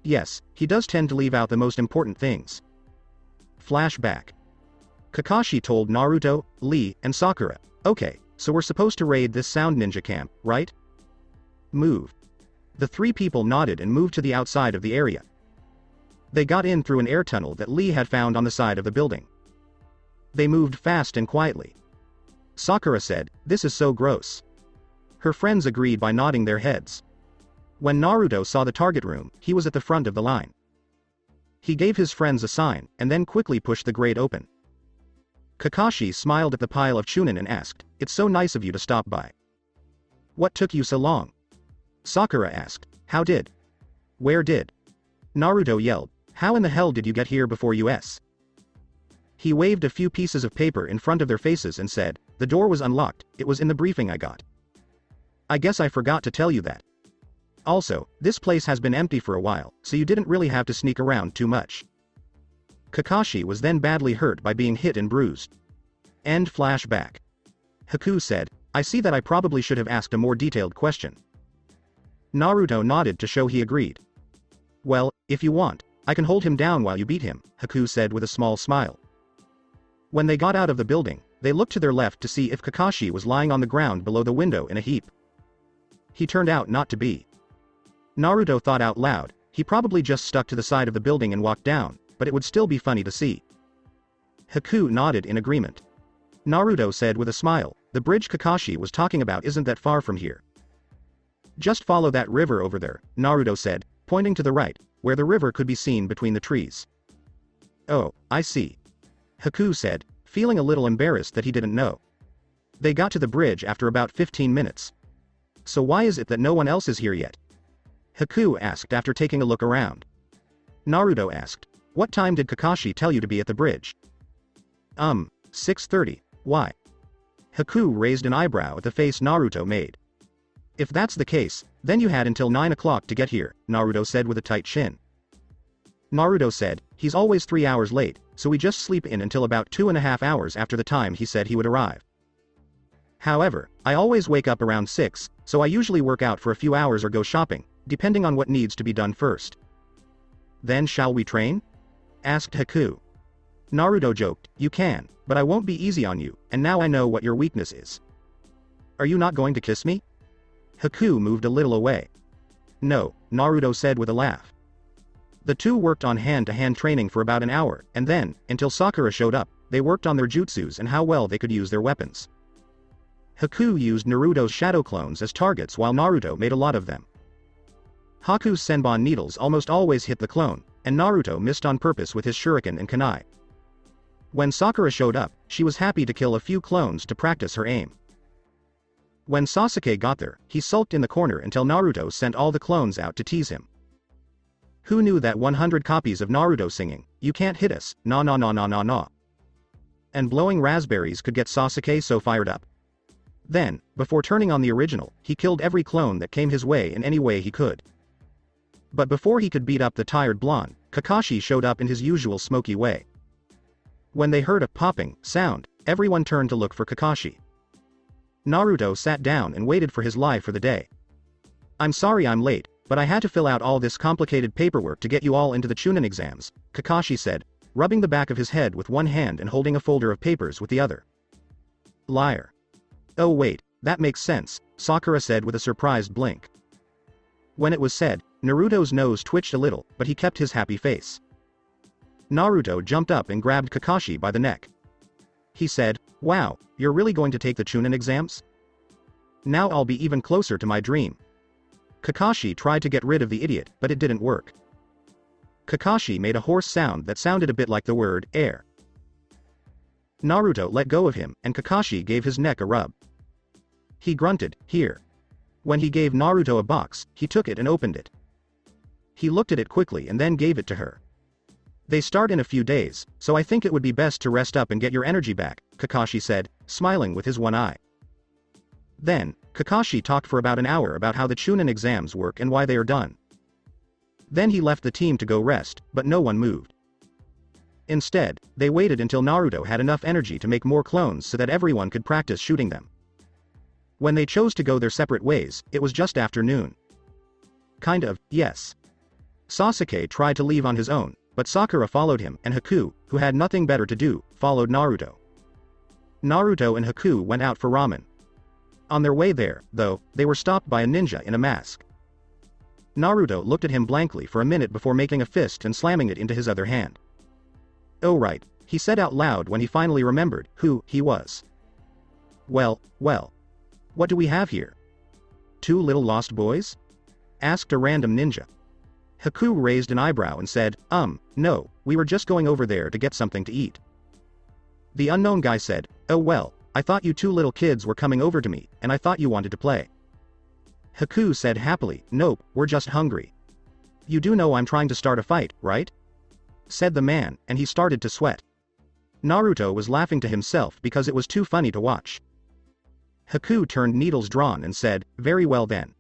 Yes, he does tend to leave out the most important things. Flashback. Kakashi told Naruto, Lee, and Sakura, okay, so we're supposed to raid this sound ninja camp, right? Move. The 3 people nodded and moved to the outside of the area. They got in through an air tunnel that Lee had found on the side of the building. They moved fast and quietly. Sakura said, this is so gross. Her friends agreed by nodding their heads. When Naruto saw the target room, he was at the front of the line. He gave his friends a sign, and then quickly pushed the grate open. Kakashi smiled at the pile of Chunin and asked, it's so nice of you to stop by. What took you so long? Sakura asked, how did? Where did? Naruto yelled, how in the hell did you get here before us? He waved a few pieces of paper in front of their faces and said, the door was unlocked, it was in the briefing I got. I guess I forgot to tell you that. Also, this place has been empty for a while, so you didn't really have to sneak around too much. Kakashi was then badly hurt by being hit and bruised. End flashback. Haku said, I see that I probably should have asked a more detailed question. Naruto nodded to show he agreed. Well, if you want, I can hold him down while you beat him, Haku said with a small smile. When they got out of the building, they looked to their left to see if Kakashi was lying on the ground below the window in a heap. He turned out not to be. Naruto thought out loud, he probably just stuck to the side of the building and walked down, but it would still be funny to see. Haku nodded in agreement. Naruto said with a smile, the bridge Kakashi was talking about isn't that far from here. Just follow that river over there, Naruto said, pointing to the right, where the river could be seen between the trees. Oh, I see. Haku said, feeling a little embarrassed that he didn't know. They got to the bridge after about 15 minutes. So why is it that no one else is here yet? Haku asked after taking a look around. Naruto asked, what time did Kakashi tell you to be at the bridge? 6:30, why? Haku raised an eyebrow at the face Naruto made. If that's the case, then you had until 9 o'clock to get here, Naruto said with a tight chin. Naruto said, he's always 3 hours late, so we just sleep in until about 2.5 hours after the time he said he would arrive. However, I always wake up around 6, so I usually work out for a few hours or go shopping, depending on what needs to be done first. Then shall we train? Asked Haku. Naruto joked, you can, but I won't be easy on you, and now I know what your weakness is. Are you not going to kiss me? Haku moved a little away. No, Naruto said with a laugh. The two worked on hand-to-hand training for about an hour, and then, until Sakura showed up, they worked on their jutsus and how well they could use their weapons. Haku used Naruto's shadow clones as targets while Naruto made a lot of them. Haku's Senbon needles almost always hit the clone, and Naruto missed on purpose with his shuriken and kunai. When Sakura showed up, she was happy to kill a few clones to practice her aim. When Sasuke got there, he sulked in the corner until Naruto sent all the clones out to tease him. Who knew that 100 copies of Naruto singing, "You can't hit us, na na na na na na," and blowing raspberries could get Sasuke so fired up? Then, before turning on the original, he killed every clone that came his way in any way he could. But before he could beat up the tired blonde, Kakashi showed up in his usual smoky way. When they heard a popping sound, everyone turned to look for Kakashi. Naruto sat down and waited for his life for the day. I'm sorry I'm late, but I had to fill out all this complicated paperwork to get you all into the Chunin exams, Kakashi said, rubbing the back of his head with one hand and holding a folder of papers with the other. Liar. Oh wait, that makes sense, Sakura said with a surprised blink. When it was said, Naruto's nose twitched a little, but he kept his happy face. Naruto jumped up and grabbed Kakashi by the neck. He said, wow, you're really going to take the Chunin exams? Now I'll be even closer to my dream. Kakashi tried to get rid of the idiot, but it didn't work. Kakashi made a hoarse sound that sounded a bit like the word, air. Naruto let go of him, and Kakashi gave his neck a rub. He grunted, here. When he gave Naruto a box, he took it and opened it. He looked at it quickly and then gave it to her. They start in a few days, so I think it would be best to rest up and get your energy back, Kakashi said, smiling with his one eye. Then, Kakashi talked for about an hour about how the Chunin exams work and why they are done. Then he left the team to go rest, but no one moved. Instead, they waited until Naruto had enough energy to make more clones so that everyone could practice shooting them. When they chose to go their separate ways, it was just after noon. Kind of, yes. Sasuke tried to leave on his own, but Sakura followed him, and Haku, who had nothing better to do, followed Naruto. Naruto and Haku went out for ramen. On their way there, though, they were stopped by a ninja in a mask. Naruto looked at him blankly for a minute before making a fist and slamming it into his other hand. Oh right, he said out loud when he finally remembered who he was. Well, what do we have here? 2 little lost boys? Asked a random ninja. Haku raised an eyebrow and said, no, we were just going over there to get something to eat. The unknown guy said, oh well, I thought you 2 little kids were coming over to me, and I thought you wanted to play. Haku said happily, nope, we're just hungry. You do know I'm trying to start a fight, right? Said the man, and he started to sweat. Naruto was laughing to himself because it was too funny to watch. Haku turned needles drawn and said, very well then.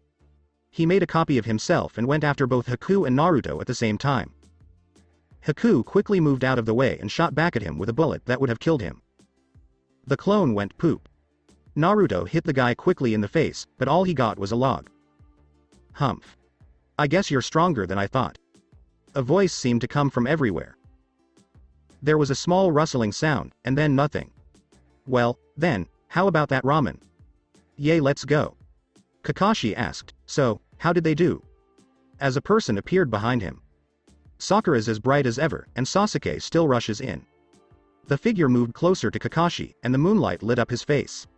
He made a copy of himself and went after both Haku and Naruto at the same time. Haku quickly moved out of the way and shot back at him with a bullet that would have killed him. The clone went poop. Naruto hit the guy quickly in the face, but all he got was a log. Humph. I guess you're stronger than I thought. A voice seemed to come from everywhere. There was a small rustling sound, and then nothing. Well, then, how about that ramen? Yay, let's go. Kakashi asked, so, how did they do? As a person appeared behind him. Sakura's as bright as ever, and Sasuke still rushes in. The figure moved closer to Kakashi, and the moonlight lit up his face.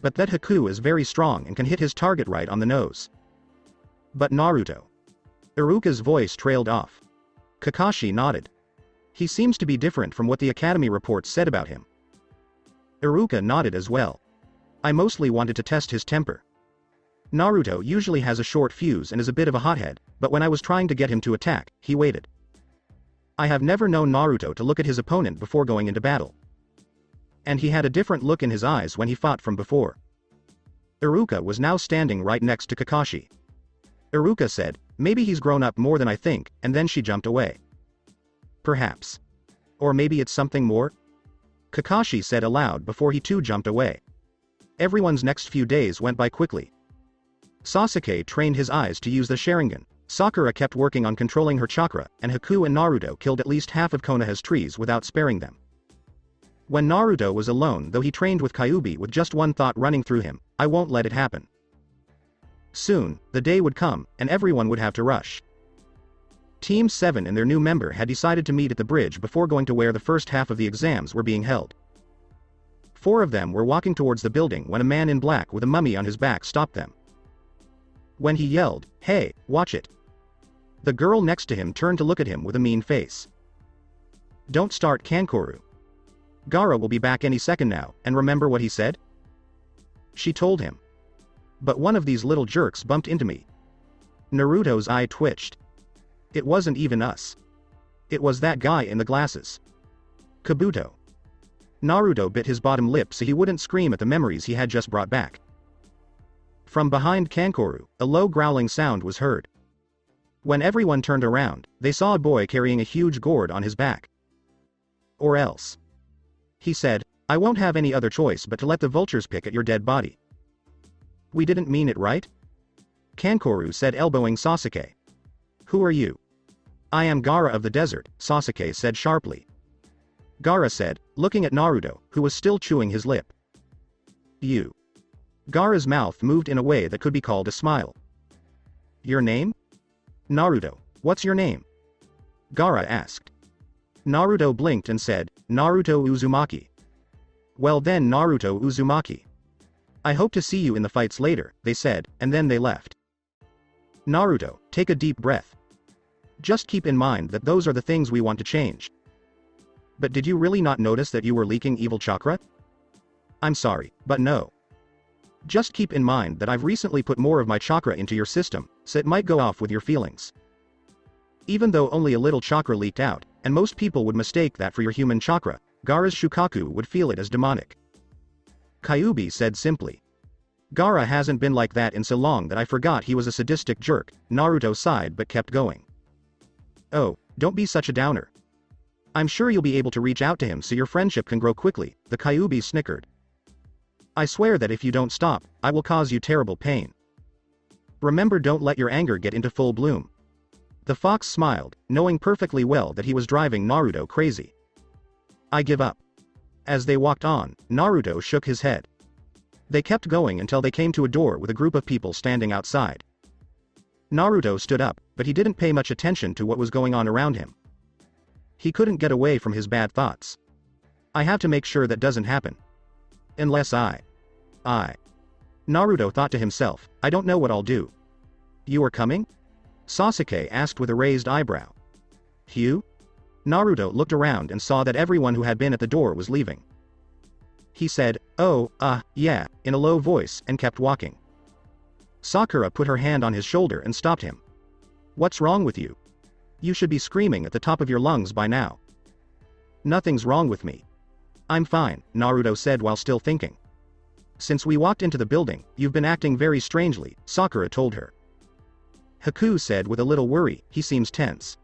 But that Haku is very strong and can hit his target right on the nose. But Naruto. Iruka's voice trailed off. Kakashi nodded. He seems to be different from what the academy reports said about him. Iruka nodded as well. I mostly wanted to test his temper. Naruto usually has a short fuse and is a bit of a hothead, but when I was trying to get him to attack, he waited. I have never known Naruto to look at his opponent before going into battle. And he had a different look in his eyes when he fought from before. Iruka was now standing right next to Kakashi. Iruka said, maybe he's grown up more than I think, and then she jumped away. Perhaps. Or maybe it's something more? Kakashi said aloud before he too jumped away. Everyone's next few days went by quickly. Sasuke trained his eyes to use the Sharingan, Sakura kept working on controlling her chakra, and Haku and Naruto killed at least half of Konoha's trees without sparing them. When Naruto was alone, though, he trained with Kyuubi with just one thought running through him: I won't let it happen. Soon, the day would come, and everyone would have to rush. Team 7 and their new member had decided to meet at the bridge before going to where the first half of the exams were being held. 4 of them were walking towards the building when a man in black with a mummy on his back stopped them. When he yelled, "Hey, watch it!" the girl next to him turned to look at him with a mean face. Don't start, Kankoro. Gaara will be back any second now, and remember what he said? She told him. But one of these little jerks bumped into me. Naruto's eye twitched. It wasn't even us. It was that guy in the glasses. Kabuto. Naruto bit his bottom lip so he wouldn't scream at the memories he had just brought back. From behind Kankoro, a low growling sound was heard. When everyone turned around, they saw a boy carrying a huge gourd on his back. Or else. He said, I won't have any other choice but to let the vultures pick at your dead body. We didn't mean it, right? Kankoro said, elbowing Sasuke. Who are you? I am Gaara of the desert, Sasuke said sharply. Gaara said, looking at Naruto, who was still chewing his lip. You. Gaara's mouth moved in a way that could be called a smile. Your name? Naruto. What's your name? Gaara asked. Naruto blinked and said, Naruto Uzumaki. Well then, Naruto Uzumaki. I hope to see you in the fights later, they said, and then they left. Naruto, take a deep breath. Just keep in mind that those are the things we want to change. But did you really not notice that you were leaking evil chakra? I'm sorry, but no. Just keep in mind that I've recently put more of my chakra into your system, so it might go off with your feelings. Even though only a little chakra leaked out, and most people would mistake that for your human chakra, Gaara's Shukaku would feel it as demonic. Kyuubi said simply. Gaara hasn't been like that in so long that I forgot he was a sadistic jerk. Naruto sighed but kept going. Oh, don't be such a downer. I'm sure you'll be able to reach out to him so your friendship can grow quickly, the Kyuubi snickered. I swear that if you don't stop, I will cause you terrible pain. Remember, don't let your anger get into full bloom. The fox smiled, knowing perfectly well that he was driving Naruto crazy. I give up. As they walked on, Naruto shook his head. They kept going until they came to a door with a group of people standing outside. Naruto stood up, but he didn't pay much attention to what was going on around him. He couldn't get away from his bad thoughts. I have to make sure that doesn't happen. Unless I. Naruto thought to himself, I don't know what I'll do. You are coming? Sasuke asked with a raised eyebrow. You? Naruto looked around and saw that everyone who had been at the door was leaving. He said, oh, yeah, in a low voice, and kept walking. Sakura put her hand on his shoulder and stopped him. What's wrong with you? You should be screaming at the top of your lungs by now. Nothing's wrong with me. I'm fine, Naruto said while still thinking. Since we walked into the building, you've been acting very strangely, Sakura told her. Haku said with a little worry, he seems tense.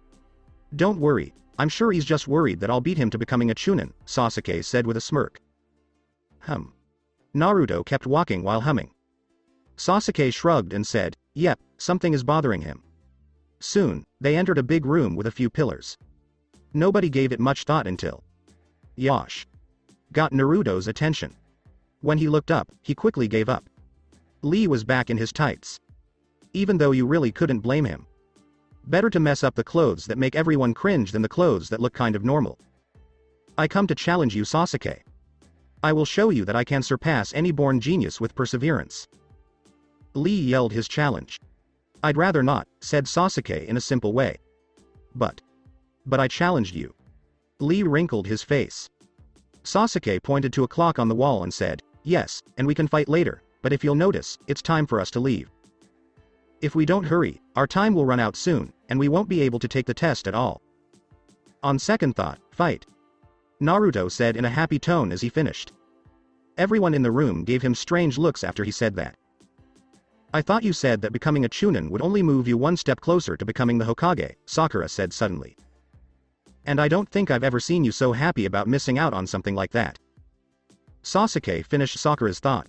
Don't worry, I'm sure he's just worried that I'll beat him to becoming a Chunin, Sasuke said with a smirk. Naruto kept walking while humming. Sasuke shrugged and said, yep, something is bothering him. Soon, they entered a big room with a few pillars. Nobody gave it much thought until Yosh got Naruto's attention. When he looked up, he quickly gave up. Lee was back in his tights. Even though you really couldn't blame him. Better to mess up the clothes that make everyone cringe than the clothes that look kind of normal. I come to challenge you, Sasuke. I will show you that I can surpass any born genius with perseverance. Lee yelled his challenge. I'd rather not, said Sasuke in a simple way. But I challenged you. Lee wrinkled his face. Sasuke pointed to a clock on the wall and said, yes, and we can fight later, but if you'll notice, it's time for us to leave. If we don't hurry, our time will run out soon, and we won't be able to take the test at all. On second thought, fight. Naruto said in a happy tone as he finished. Everyone in the room gave him strange looks after he said that. I thought you said that becoming a Chunin would only move you one step closer to becoming the Hokage, Sakura said suddenly. And I don't think I've ever seen you so happy about missing out on something like that. Sasuke finished Sakura's thought.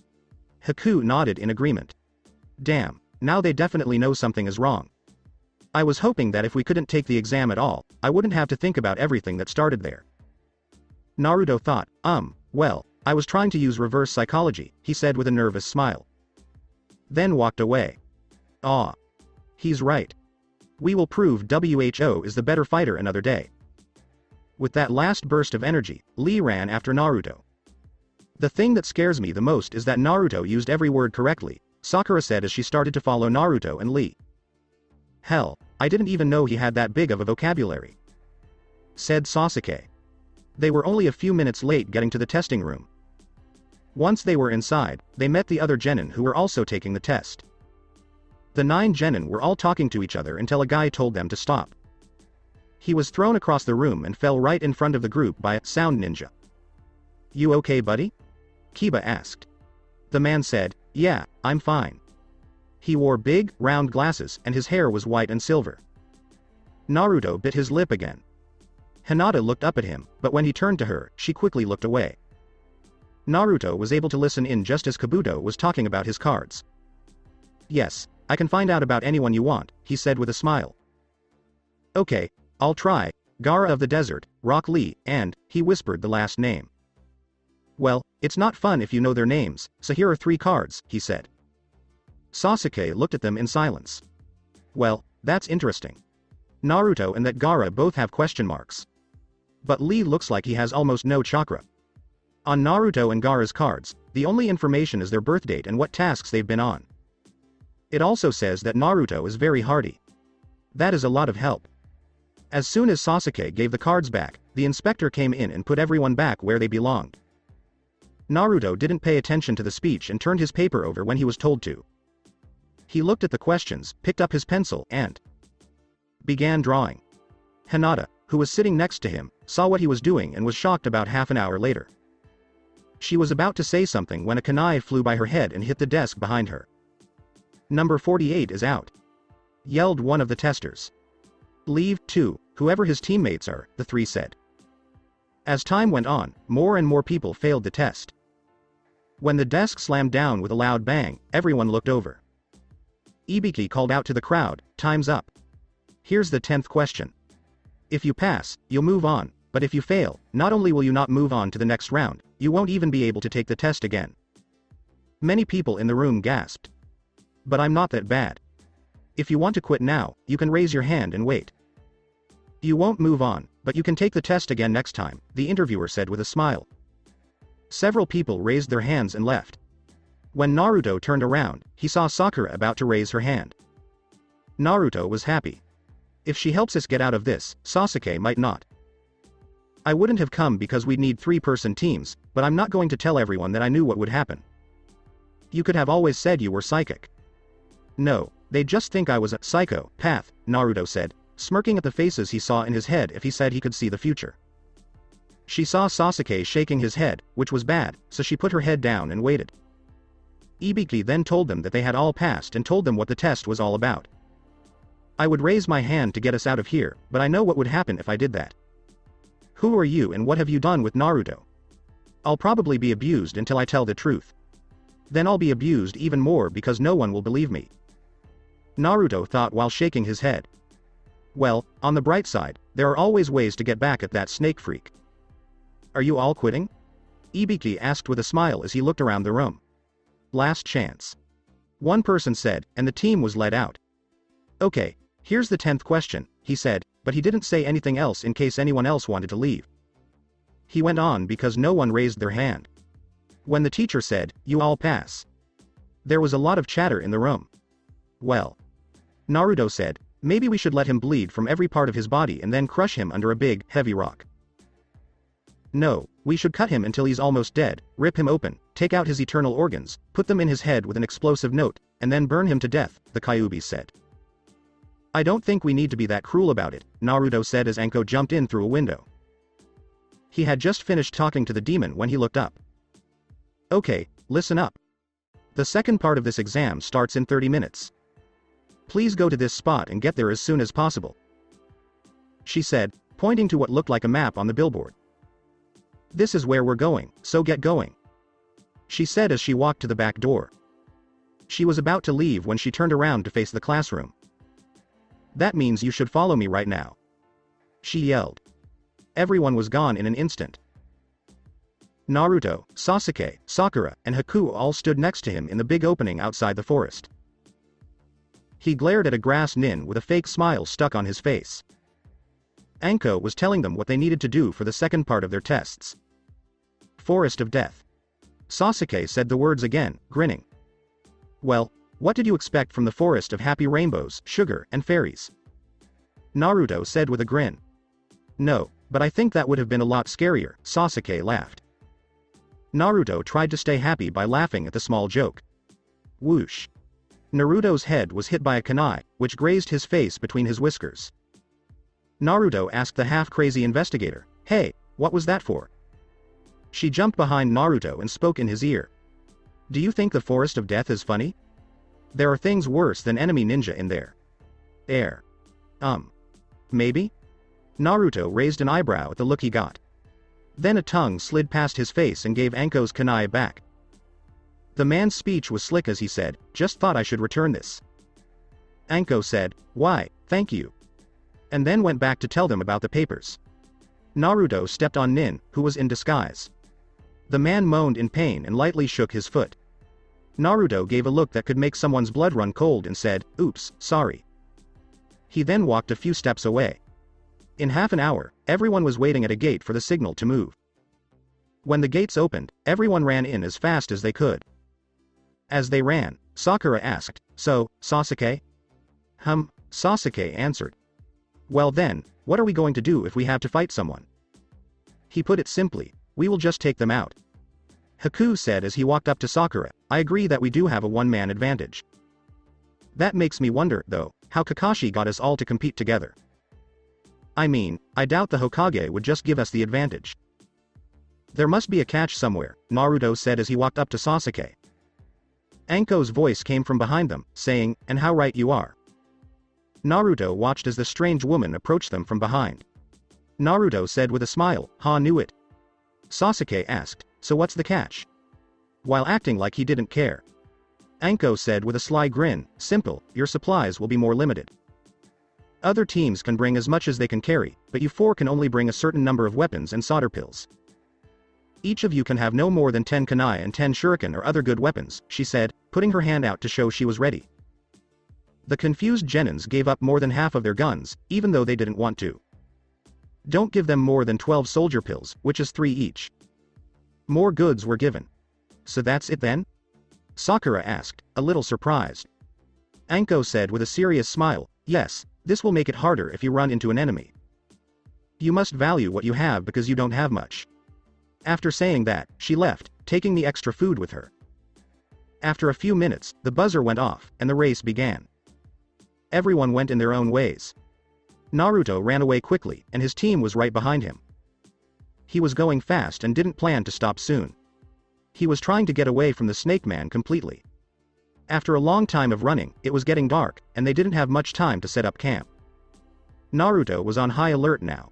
Haku nodded in agreement. Damn, now they definitely know something is wrong. I was hoping that if we couldn't take the exam at all, I wouldn't have to think about everything that started there. Naruto thought, well, I was trying to use reverse psychology, he said with a nervous smile. Then walked away. Aw. He's right. We will prove WHO is the better fighter another day. With that last burst of energy, Lee ran after Naruto. The thing that scares me the most is that Naruto used every word correctly, Sakura said as she started to follow Naruto and Lee. Hell, I didn't even know he had that big of a vocabulary, said Sasuke. They were only a few minutes late getting to the testing room. Once they were inside, they met the other genin who were also taking the test. The 9 genin were all talking to each other until a guy told them to stop. He was thrown across the room and fell right in front of the group by a sound ninja. You okay, buddy? Kiba asked. The man said, yeah, I'm fine. He wore big, round glasses and his hair was white and silver. Naruto bit his lip again. Hinata looked up at him, but when he turned to her, she quickly looked away. Naruto was able to listen in just as Kabuto was talking about his cards. Yes, I can find out about anyone you want, he said with a smile. Okay, I'll try, Gaara of the Desert, Rock Lee, and, he whispered the last name. Well, it's not fun if you know their names, so here are 3 cards, he said. Sasuke looked at them in silence. Well, that's interesting. Naruto and that Gaara both have question marks. But Lee looks like he has almost no chakra. On Naruto and Gaara's cards, the only information is their birthdate and what tasks they've been on. It also says that Naruto is very hardy. That is a lot of help. As soon as Sasuke gave the cards back, the inspector came in and put everyone back where they belonged. Naruto didn't pay attention to the speech and turned his paper over when he was told to. He looked at the questions, picked up his pencil, and began drawing. Hinata, who was sitting next to him, saw what he was doing and was shocked about half an hour later. She was about to say something when a kunai flew by her head and hit the desk behind her. Number 48 is out, yelled one of the testers. Leave, too, whoever his teammates are, the 3 said. As time went on, more and more people failed the test. When the desk slammed down with a loud bang, everyone looked over. Ibiki called out to the crowd, time's up. Here's the 10th question. If you pass, you'll move on, but if you fail, not only will you not move on to the next round, you won't even be able to take the test again. Many people in the room gasped. But I'm not that bad. If you want to quit now, you can raise your hand and wait. You won't move on, but you can take the test again next time, the interviewer said with a smile. Several people raised their hands and left. When Naruto turned around, he saw Sakura about to raise her hand. Naruto was happy. If she helps us get out of this, Sasuke might not. I wouldn't have come because we'd need 3-person teams, but I'm not going to tell everyone that I knew what would happen. You could have always said you were psychic. No, they'd just think I was a psychopath, Naruto said, smirking at the faces he saw in his head if he said he could see the future. She saw Sasuke shaking his head, which was bad, so she put her head down and waited. Ibiki then told them that they had all passed and told them what the test was all about. I would raise my hand to get us out of here, but I know what would happen if I did that. Who are you and what have you done with Naruto? I'll probably be abused until I tell the truth. Then I'll be abused even more because no one will believe me. Naruto thought while shaking his head. Well, on the bright side, there are always ways to get back at that snake freak. Are you all quitting? Ibiki asked with a smile as he looked around the room. Last chance. One person said, and the team was let out. Okay, Here's the 10th question, he said, but he didn't say anything else in case anyone else wanted to leave. He went on because no one raised their hand. When the teacher said, "You all pass," there was a lot of chatter in the room. Well, Naruto said, maybe we should let him bleed from every part of his body and then crush him under a big, heavy rock. No, we should cut him until he's almost dead, rip him open, take out his eternal organs, put them in his head with an explosive note, and then burn him to death, the Kyuubi said. I don't think we need to be that cruel about it, Naruto said as Anko jumped in through a window. He had just finished talking to the demon when he looked up. Okay, listen up. The second part of this exam starts in 30 minutes. Please go to this spot and get there as soon as possible, she said, pointing to what looked like a map on the billboard. This is where we're going, so get going, she said as she walked to the back door. She was about to leave when she turned around to face the classroom. That means you should follow me right now, she yelled. Everyone was gone in an instant. Naruto, Sasuke, Sakura, and Haku all stood next to him in the big opening outside the forest. He glared at a grass nin with a fake smile stuck on his face. Anko was telling them what they needed to do for the second part of their tests. Forest of Death. Sasuke said the words again, grinning. Well, what did you expect from the forest of happy rainbows, sugar, and fairies? Naruto said with a grin. No, but I think that would have been a lot scarier, Sasuke laughed. Naruto tried to stay happy by laughing at the small joke. Whoosh. Naruto's head was hit by a kunai, which grazed his face between his whiskers. Naruto asked the half-crazy investigator, "Hey, what was that for?" She jumped behind Naruto and spoke in his ear. Do you think the Forest of Death is funny? There are things worse than enemy ninja in there. Air. Maybe? Naruto raised an eyebrow at the look he got. Then a tongue slid past his face and gave Anko's kunai back. The man's speech was slick as he said, just thought I should return this. Anko said, why, thank you. And then went back to tell them about the papers. Naruto stepped on Nin, who was in disguise. The man moaned in pain and lightly shook his foot. Naruto gave a look that could make someone's blood run cold and said, oops, sorry. He then walked a few steps away. In half an hour, everyone was waiting at a gate for the signal to move. When the gates opened, everyone ran in as fast as they could. As they ran, Sakura asked, so, Sasuke? Sasuke answered. Well then, what are we going to do if we have to fight someone? He put it simply, we will just take them out. Haku said as he walked up to Sakura, I agree that we do have a one-man advantage. That makes me wonder, though, how Kakashi got us all to compete together. I mean, I doubt the Hokage would just give us the advantage. There must be a catch somewhere, Naruto said as he walked up to Sasuke. Anko's voice came from behind them, saying, and how right you are. Naruto watched as the strange woman approached them from behind. Naruto said with a smile, knew it. Sasuke asked, so what's the catch? While acting like he didn't care. Anko said with a sly grin, simple, your supplies will be more limited. Other teams can bring as much as they can carry, but you four can only bring a certain number of weapons and solder pills. Each of you can have no more than 10 kunai and 10 shuriken or other good weapons, she said, putting her hand out to show she was ready. The confused genins gave up more than half of their guns, even though they didn't want to. Don't give them more than 12 soldier pills, which is 3 each. More goods were given. So that's it then? Sakura asked, a little surprised. Anko said with a serious smile, yes, this will make it harder if you run into an enemy. You must value what you have because you don't have much. After saying that, she left, taking the extra food with her. After a few minutes, the buzzer went off, and the race began. Everyone went in their own ways. Naruto ran away quickly, and his team was right behind him. He was going fast and didn't plan to stop soon. He was trying to get away from the Snake Man completely. After a long time of running, it was getting dark, and they didn't have much time to set up camp. Naruto was on high alert now.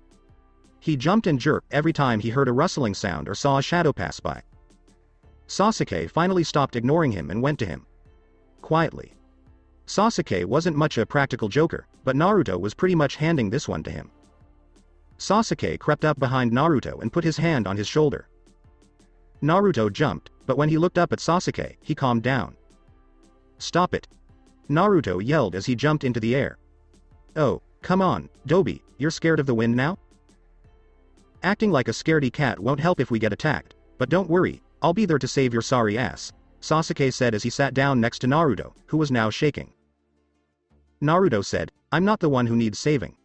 He jumped and jerked every time he heard a rustling sound or saw a shadow pass by. Sasuke finally stopped ignoring him and went to him. Quietly. Sasuke wasn't much a practical joker, but Naruto was pretty much handing this one to him. Sasuke crept up behind Naruto and put his hand on his shoulder. Naruto jumped, but when he looked up at Sasuke, he calmed down. Stop it! Naruto yelled as he jumped into the air. Oh, come on, Dobby, you're scared of the wind now? Acting like a scaredy cat won't help if we get attacked, but don't worry, I'll be there to save your sorry ass, Sasuke said as he sat down next to Naruto, who was now shaking. Naruto said, I'm not the one who needs saving.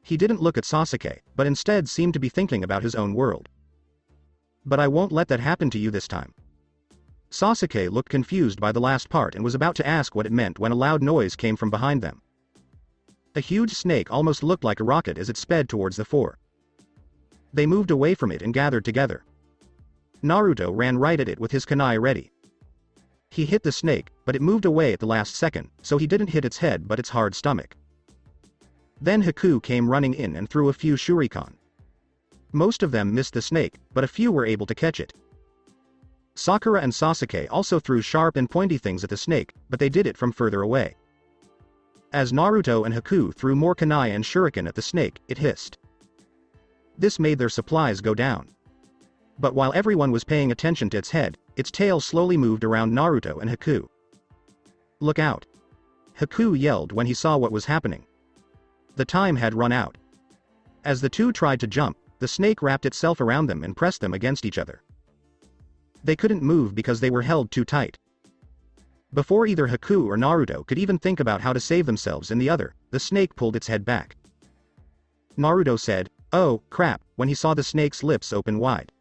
He didn't look at Sasuke, but instead seemed to be thinking about his own world. But I won't let that happen to you this time. Sasuke looked confused by the last part and was about to ask what it meant when a loud noise came from behind them. A huge snake almost looked like a rocket as it sped towards the four. They moved away from it and gathered together. Naruto ran right at it with his kunai ready. He hit the snake, but it moved away at the last second, so he didn't hit its head but its hard stomach. Then Haku came running in and threw a few shuriken. Most of them missed the snake, but a few were able to catch it. Sakura and Sasuke also threw sharp and pointy things at the snake, but they did it from further away. As Naruto and Haku threw more kunai and shuriken at the snake, it hissed. This made their supplies go down. But while everyone was paying attention to its head, its tail slowly moved around Naruto and Haku. Look out! Haku yelled when he saw what was happening. The time had run out. As the two tried to jump, the snake wrapped itself around them and pressed them against each other. They couldn't move because they were held too tight. Before either Haku or Naruto could even think about how to save themselves and the other, the snake pulled its head back. Naruto said, "Oh, crap," when he saw the snake's lips open wide.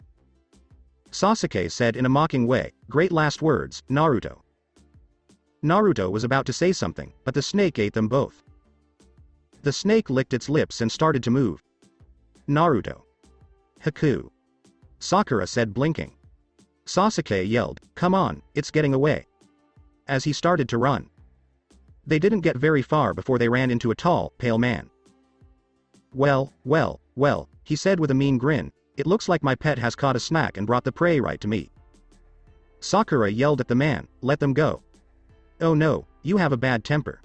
Sasuke said in a mocking way, "Great last words, Naruto." Naruto was about to say something, but the snake ate them both. The snake licked its lips and started to move. Naruto. Haku. Sakura said blinking. Sasuke yelled, "Come on, it's getting away," as he started to run. They didn't get very far before they ran into a tall, pale man. Well, he said with a mean grin, "It looks like my pet has caught a snack and brought the prey right to me." Sakura yelled at the man, "Let them go." "Oh no, you have a bad temper.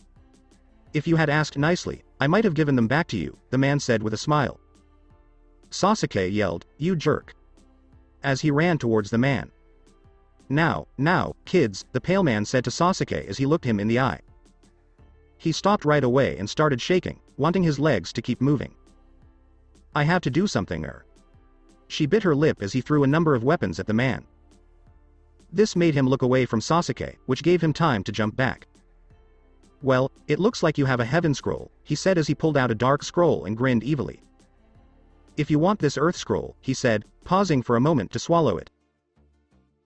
If you had asked nicely, I might have given them back to you," the man said with a smile. Sasuke yelled, "You jerk," as he ran towards the man. Now, kids," the pale man said to Sasuke as he looked him in the eye. He stopped right away and started shaking, wanting his legs to keep moving. "I have to do something, She bit her lip as he threw a number of weapons at the man. This made him look away from Sasuke, which gave him time to jump back. "Well, it looks like you have a heaven scroll," he said as he pulled out a dark scroll and grinned evilly. "If you want this earth scroll," he said, pausing for a moment to swallow it.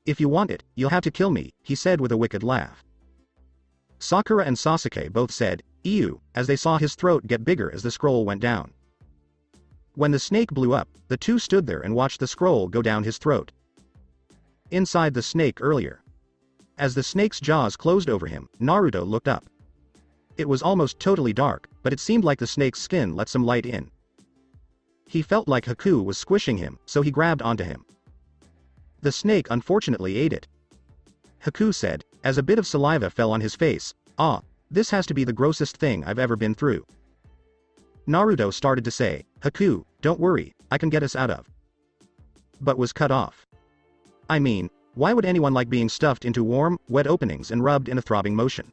"If you want it, you'll have to kill me," he said with a wicked laugh. Sakura and Sasuke both said, "Ew," as they saw his throat get bigger as the scroll went down. When the snake blew up, the two stood there and watched the scroll go down his throat. Inside the snake earlier. As the snake's jaws closed over him, Naruto looked up. It was almost totally dark, but it seemed like the snake's skin let some light in. He felt like Haku was squishing him, so he grabbed onto him. The snake unfortunately ate it. Haku said, as a bit of saliva fell on his face, "Ah, this has to be the grossest thing I've ever been through." Naruto started to say, "Haku, don't worry, I can get us out of," but was cut off. I mean, why would anyone like being stuffed into warm, wet openings and rubbed in a throbbing motion?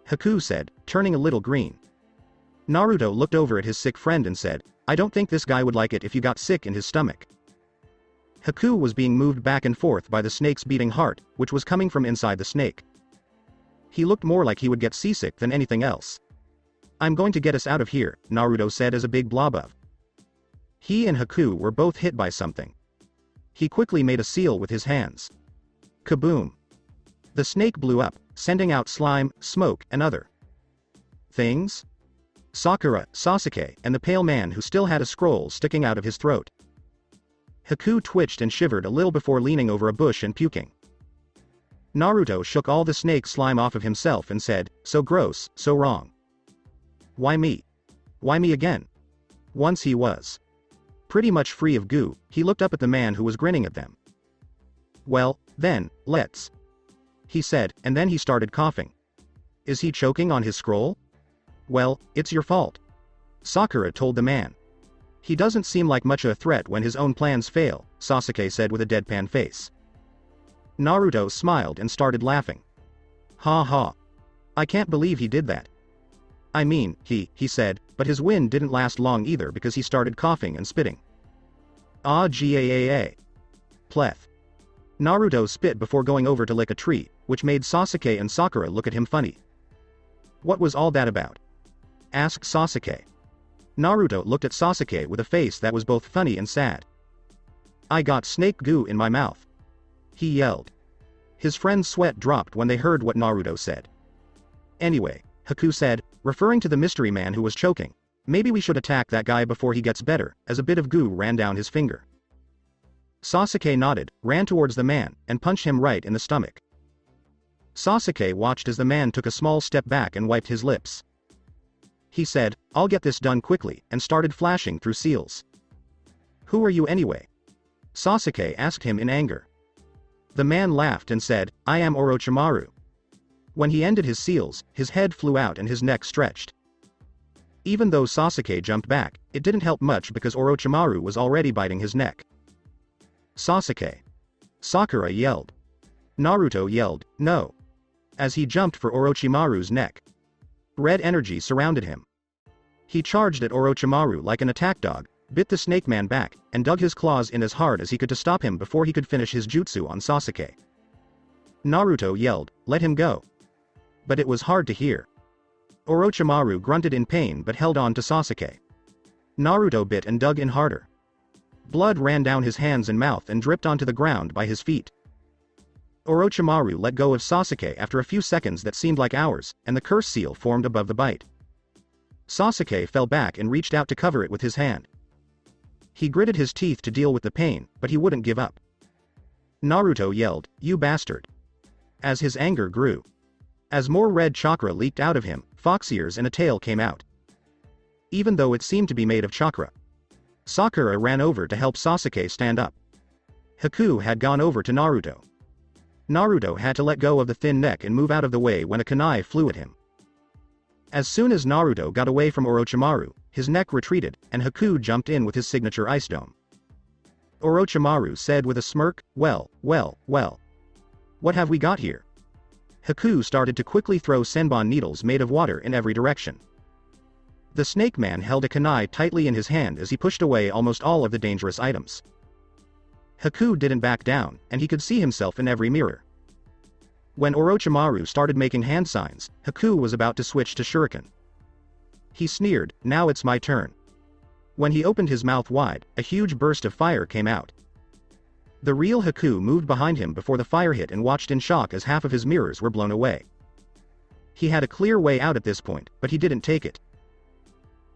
Haku said, turning a little green. Naruto looked over at his sick friend and said, "I don't think this guy would like it if you got sick in his stomach." Haku was being moved back and forth by the snake's beating heart, which was coming from inside the snake. He looked more like he would get seasick than anything else. "I'm going to get us out of here," Naruto said as a big blob of. He and Haku were both hit by something. He quickly made a seal with his hands. Kaboom! The snake blew up, sending out slime, smoke, and other things. Sakura, Sasuke, and the pale man who still had a scroll sticking out of his throat. Haku twitched and shivered a little before leaning over a bush and puking. Naruto shook all the snake slime off of himself and said, "So gross, so wrong. Why me? Why me again?" Once he was pretty much free of goo, he looked up at the man who was grinning at them. "Well, then, let's," he said, and then he started coughing. "Is he choking on his scroll?" "Well, it's your fault," Sakura told the man. "He doesn't seem like much of a threat when his own plans fail," Sasuke said with a deadpan face. Naruto smiled and started laughing. "Ha ha. I can't believe he did that." I mean, he said, but his win didn't last long either because he started coughing and spitting. Ah gaa. Pleth. Naruto spit before going over to lick a tree, which made Sasuke and Sakura look at him funny. What was all that about? Asked Sasuke. Naruto looked at Sasuke with a face that was both funny and sad. I got snake goo in my mouth. He yelled. His friend's sweat dropped when they heard what Naruto said. Anyway, Haku said, referring to the mystery man who was choking, maybe we should attack that guy before he gets better, as a bit of goo ran down his finger. Sasuke nodded, ran towards the man, and punched him right in the stomach. Sasuke watched as the man took a small step back and wiped his lips. He said, I'll get this done quickly, and started flashing through seals. Who are you anyway? Sasuke asked him in anger. The man laughed and said, I am Orochimaru. When he ended his seals, his head flew out and his neck stretched. Even though Sasuke jumped back, it didn't help much because Orochimaru was already biting his neck. Sasuke. Sakura yelled. Naruto yelled, no. As he jumped for Orochimaru's neck. Red energy surrounded him. He charged at Orochimaru like an attack dog, bit the snake man back, and dug his claws in as hard as he could to stop him before he could finish his jutsu on Sasuke. Naruto yelled, let him go. But it was hard to hear. Orochimaru grunted in pain but held on to Sasuke. Naruto bit and dug in harder. Blood ran down his hands and mouth and dripped onto the ground by his feet. Orochimaru let go of Sasuke after a few seconds that seemed like hours, and the curse seal formed above the bite. Sasuke fell back and reached out to cover it with his hand. He gritted his teeth to deal with the pain, but he wouldn't give up. Naruto yelled, you bastard. As his anger grew. As more red chakra leaked out of him, fox ears and a tail came out. Even though it seemed to be made of chakra. Sakura ran over to help Sasuke stand up. Haku had gone over to Naruto. Naruto had to let go of the thin neck and move out of the way when a kunai flew at him. As soon as Naruto got away from Orochimaru, his neck retreated, and Haku jumped in with his signature ice dome. Orochimaru said with a smirk, well. What have we got here? Haku started to quickly throw senbon needles made of water in every direction. The snake man held a kunai tightly in his hand as he pushed away almost all of the dangerous items. Haku didn't back down, and he could see himself in every mirror. When Orochimaru started making hand signs, Haku was about to switch to shuriken. He sneered, now it's my turn. When he opened his mouth wide, a huge burst of fire came out. The real Haku moved behind him before the fire hit and watched in shock as half of his mirrors were blown away. He had a clear way out at this point, but he didn't take it.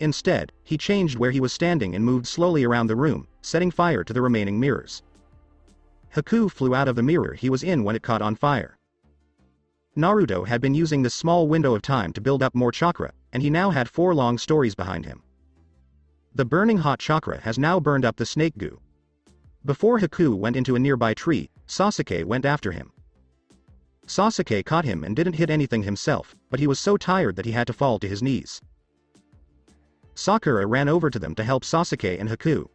Instead, he changed where he was standing and moved slowly around the room, setting fire to the remaining mirrors. Haku flew out of the mirror he was in when it caught on fire. Naruto had been using this small window of time to build up more chakra, and he now had 4 long stories behind him. The burning hot chakra has now burned up the snake goo. Before Haku went into a nearby tree, Sasuke went after him. Sasuke caught him and didn't hit anything himself, but he was so tired that he had to fall to his knees. Sakura ran over to them to help Sasuke and Haku.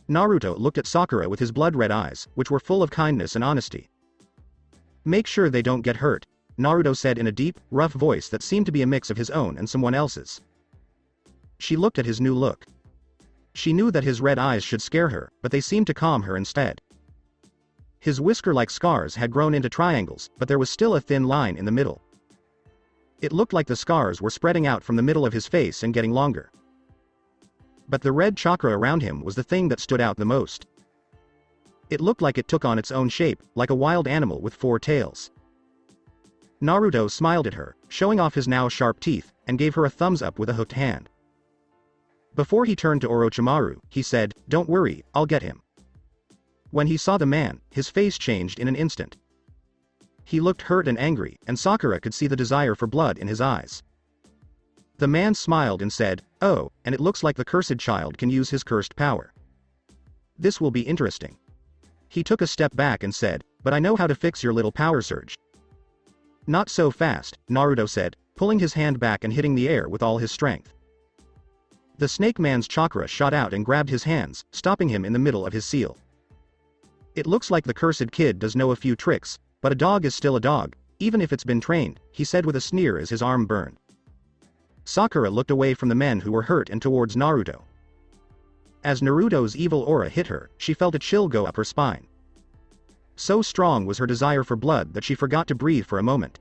Naruto looked at Sakura with his blood-red eyes, which were full of kindness and honesty. Make sure they don't get hurt, Naruto said in a deep, rough voice that seemed to be a mix of his own and someone else's. She looked at his new look. She knew that his red eyes should scare her, but they seemed to calm her instead. His whisker-like scars had grown into triangles, but there was still a thin line in the middle. It looked like the scars were spreading out from the middle of his face and getting longer. But the red chakra around him was the thing that stood out the most. It looked like it took on its own shape, like a wild animal with 4 tails. Naruto smiled at her, showing off his now sharp teeth, and gave her a thumbs up with a hooked hand. Before he turned to Orochimaru, he said, "Don't worry, I'll get him." When he saw the man, his face changed in an instant. He looked hurt and angry, and Sakura could see the desire for blood in his eyes. The man smiled and said, "Oh, and it looks like the cursed child can use his cursed power. This will be interesting." He took a step back and said, "But I know how to fix your little power surge." "Not so fast," Naruto said, pulling his hand back and hitting the air with all his strength. The snake man's chakra shot out and grabbed his hands, stopping him in the middle of his seal. "It looks like the cursed kid does know a few tricks, but a dog is still a dog, even if it's been trained," he said with a sneer as his arm burned. Sakura looked away from the men who were hurt and towards Naruto. As Naruto's evil aura hit her, she felt a chill go up her spine. So strong was her desire for blood that she forgot to breathe for a moment.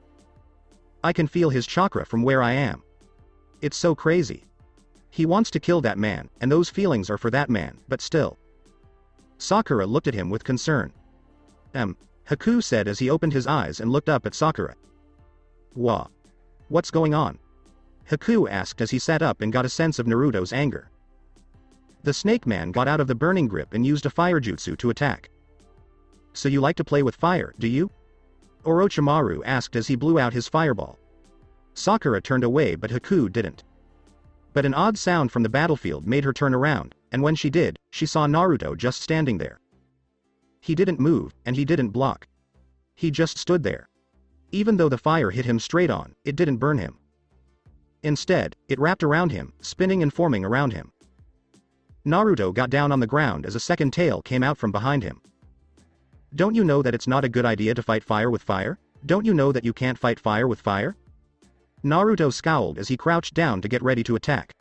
I can feel his chakra from where I am. It's so crazy. He wants to kill that man, and those feelings are for that man, but still. Sakura looked at him with concern. Haku said as he opened his eyes and looked up at Sakura. What's going on? Haku asked as he sat up and got a sense of Naruto's anger. The snake man got out of the burning grip and used a fire jutsu to attack. So you like to play with fire, do you? Orochimaru asked as he blew out his fireball. Sakura turned away but Haku didn't. But an odd sound from the battlefield made her turn around, and when she did, she saw Naruto just standing there. He didn't move, and he didn't block. He just stood there. Even though the fire hit him straight on, it didn't burn him. Instead, it wrapped around him, spinning and forming around him. Naruto got down on the ground as a second tail came out from behind him. Don't you know that it's not a good idea to fight fire with fire? Don't you know that you can't fight fire with fire? Naruto scowled as he crouched down to get ready to attack.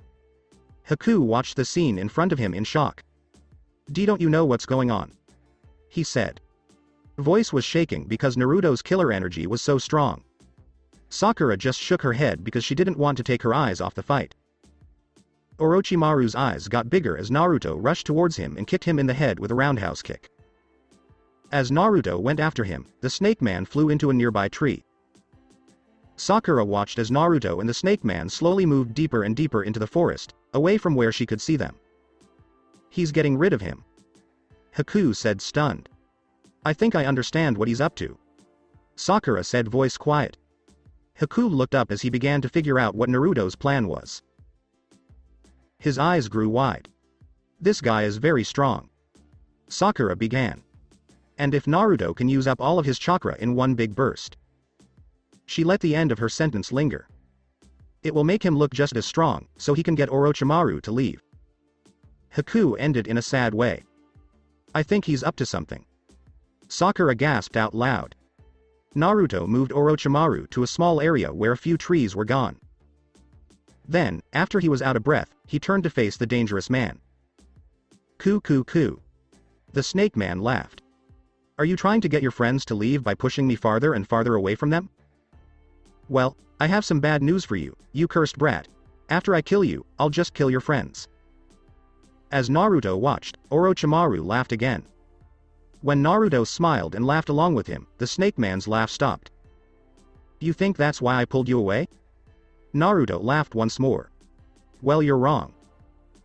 Haku watched the scene in front of him in shock. Don't you know what's going on? He said. Voice was shaking because Naruto's killer energy was so strong. Sakura just shook her head because she didn't want to take her eyes off the fight. Orochimaru's eyes got bigger as Naruto rushed towards him and kicked him in the head with a roundhouse kick. As Naruto went after him, the snake man flew into a nearby tree. Sakura watched as Naruto and the snake man slowly moved deeper and deeper into the forest, away from where she could see them. He's getting rid of him. Haku said stunned. I think I understand what he's up to. Sakura said voice quiet. Haku looked up as he began to figure out what Naruto's plan was. His eyes grew wide. This guy is very strong. Sakura began. And if Naruto can use up all of his chakra in one big burst. She let the end of her sentence linger. It will make him look just as strong, so he can get Orochimaru to leave. Haku ended in a sad way. I think he's up to something. Sakura gasped out loud. Naruto moved Orochimaru to a small area where a few trees were gone. Then, after he was out of breath, he turned to face the dangerous man. Coo. The snake man laughed. Are you trying to get your friends to leave by pushing me farther and farther away from them? Well, I have some bad news for you, you cursed brat. After I kill you, I'll just kill your friends. As Naruto watched, Orochimaru laughed again. When Naruto smiled and laughed along with him, the snake man's laugh stopped. You think that's why I pulled you away? Naruto laughed once more. Well, you're wrong.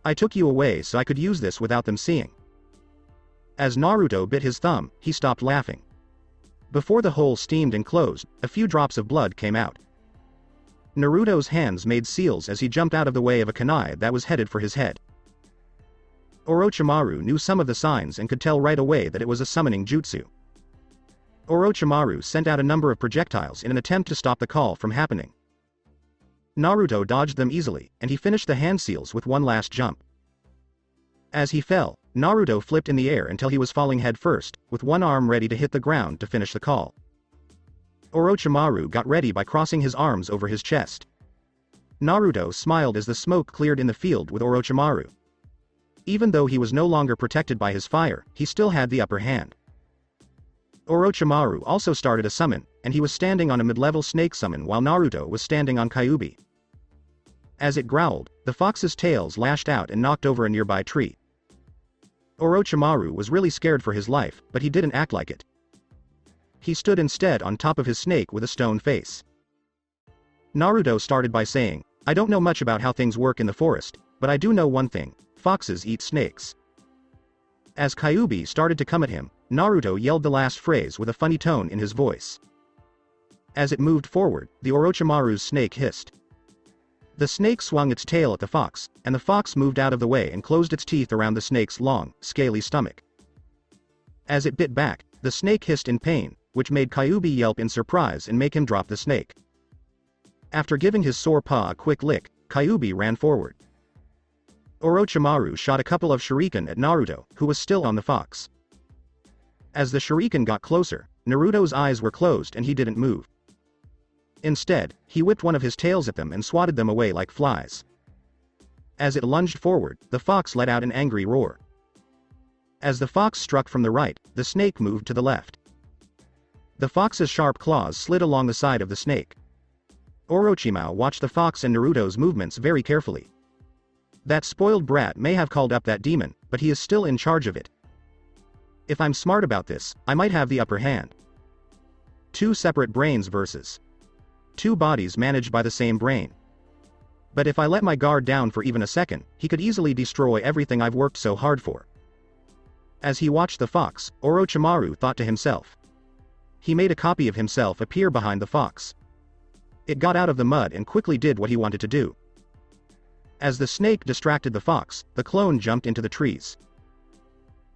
I took you away so I could use this without them seeing. As Naruto bit his thumb, he stopped laughing. Before the hole steamed and closed, a few drops of blood came out. Naruto's hands made seals as he jumped out of the way of a kunai that was headed for his head. Orochimaru knew some of the signs and could tell right away that it was a summoning jutsu. Orochimaru sent out a number of projectiles in an attempt to stop the call from happening. Naruto dodged them easily, and he finished the hand seals with one last jump. As he fell, Naruto flipped in the air until he was falling head first, with one arm ready to hit the ground to finish the call. Orochimaru got ready by crossing his arms over his chest. Naruto smiled as the smoke cleared in the field with Orochimaru. Even though he was no longer protected by his fire, he still had the upper hand. Orochimaru also started a summon, and he was standing on a mid-level snake summon while Naruto was standing on Kyuubi. As it growled, the fox's tails lashed out and knocked over a nearby tree. Orochimaru was really scared for his life, but he didn't act like it. He stood instead on top of his snake with a stone face. Naruto started by saying, I don't know much about how things work in the forest, but I do know one thing, foxes eat snakes. As Kyuubi started to come at him, Naruto yelled the last phrase with a funny tone in his voice. As it moved forward, the Orochimaru's snake hissed. The snake swung its tail at the fox, and the fox moved out of the way and closed its teeth around the snake's long, scaly stomach. As it bit back, the snake hissed in pain, which made Kyuubi yelp in surprise and make him drop the snake. After giving his sore paw a quick lick, Kyuubi ran forward. Orochimaru shot a couple of shuriken at Naruto, who was still on the fox. As the shuriken got closer, Naruto's eyes were closed and he didn't move. Instead, he whipped one of his tails at them and swatted them away like flies. As it lunged forward, the fox let out an angry roar. As the fox struck from the right, the snake moved to the left. The fox's sharp claws slid along the side of the snake. Orochimaru watched the fox and Naruto's movements very carefully. That spoiled brat may have called up that demon, but he is still in charge of it. If I'm smart about this, I might have the upper hand. Two separate brains versus two bodies managed by the same brain. But if I let my guard down for even a second, he could easily destroy everything I've worked so hard for. As he watched the fox, Orochimaru thought to himself. He made a copy of himself appear behind the fox. It got out of the mud and quickly did what he wanted to do. As the snake distracted the fox, the clone jumped into the trees.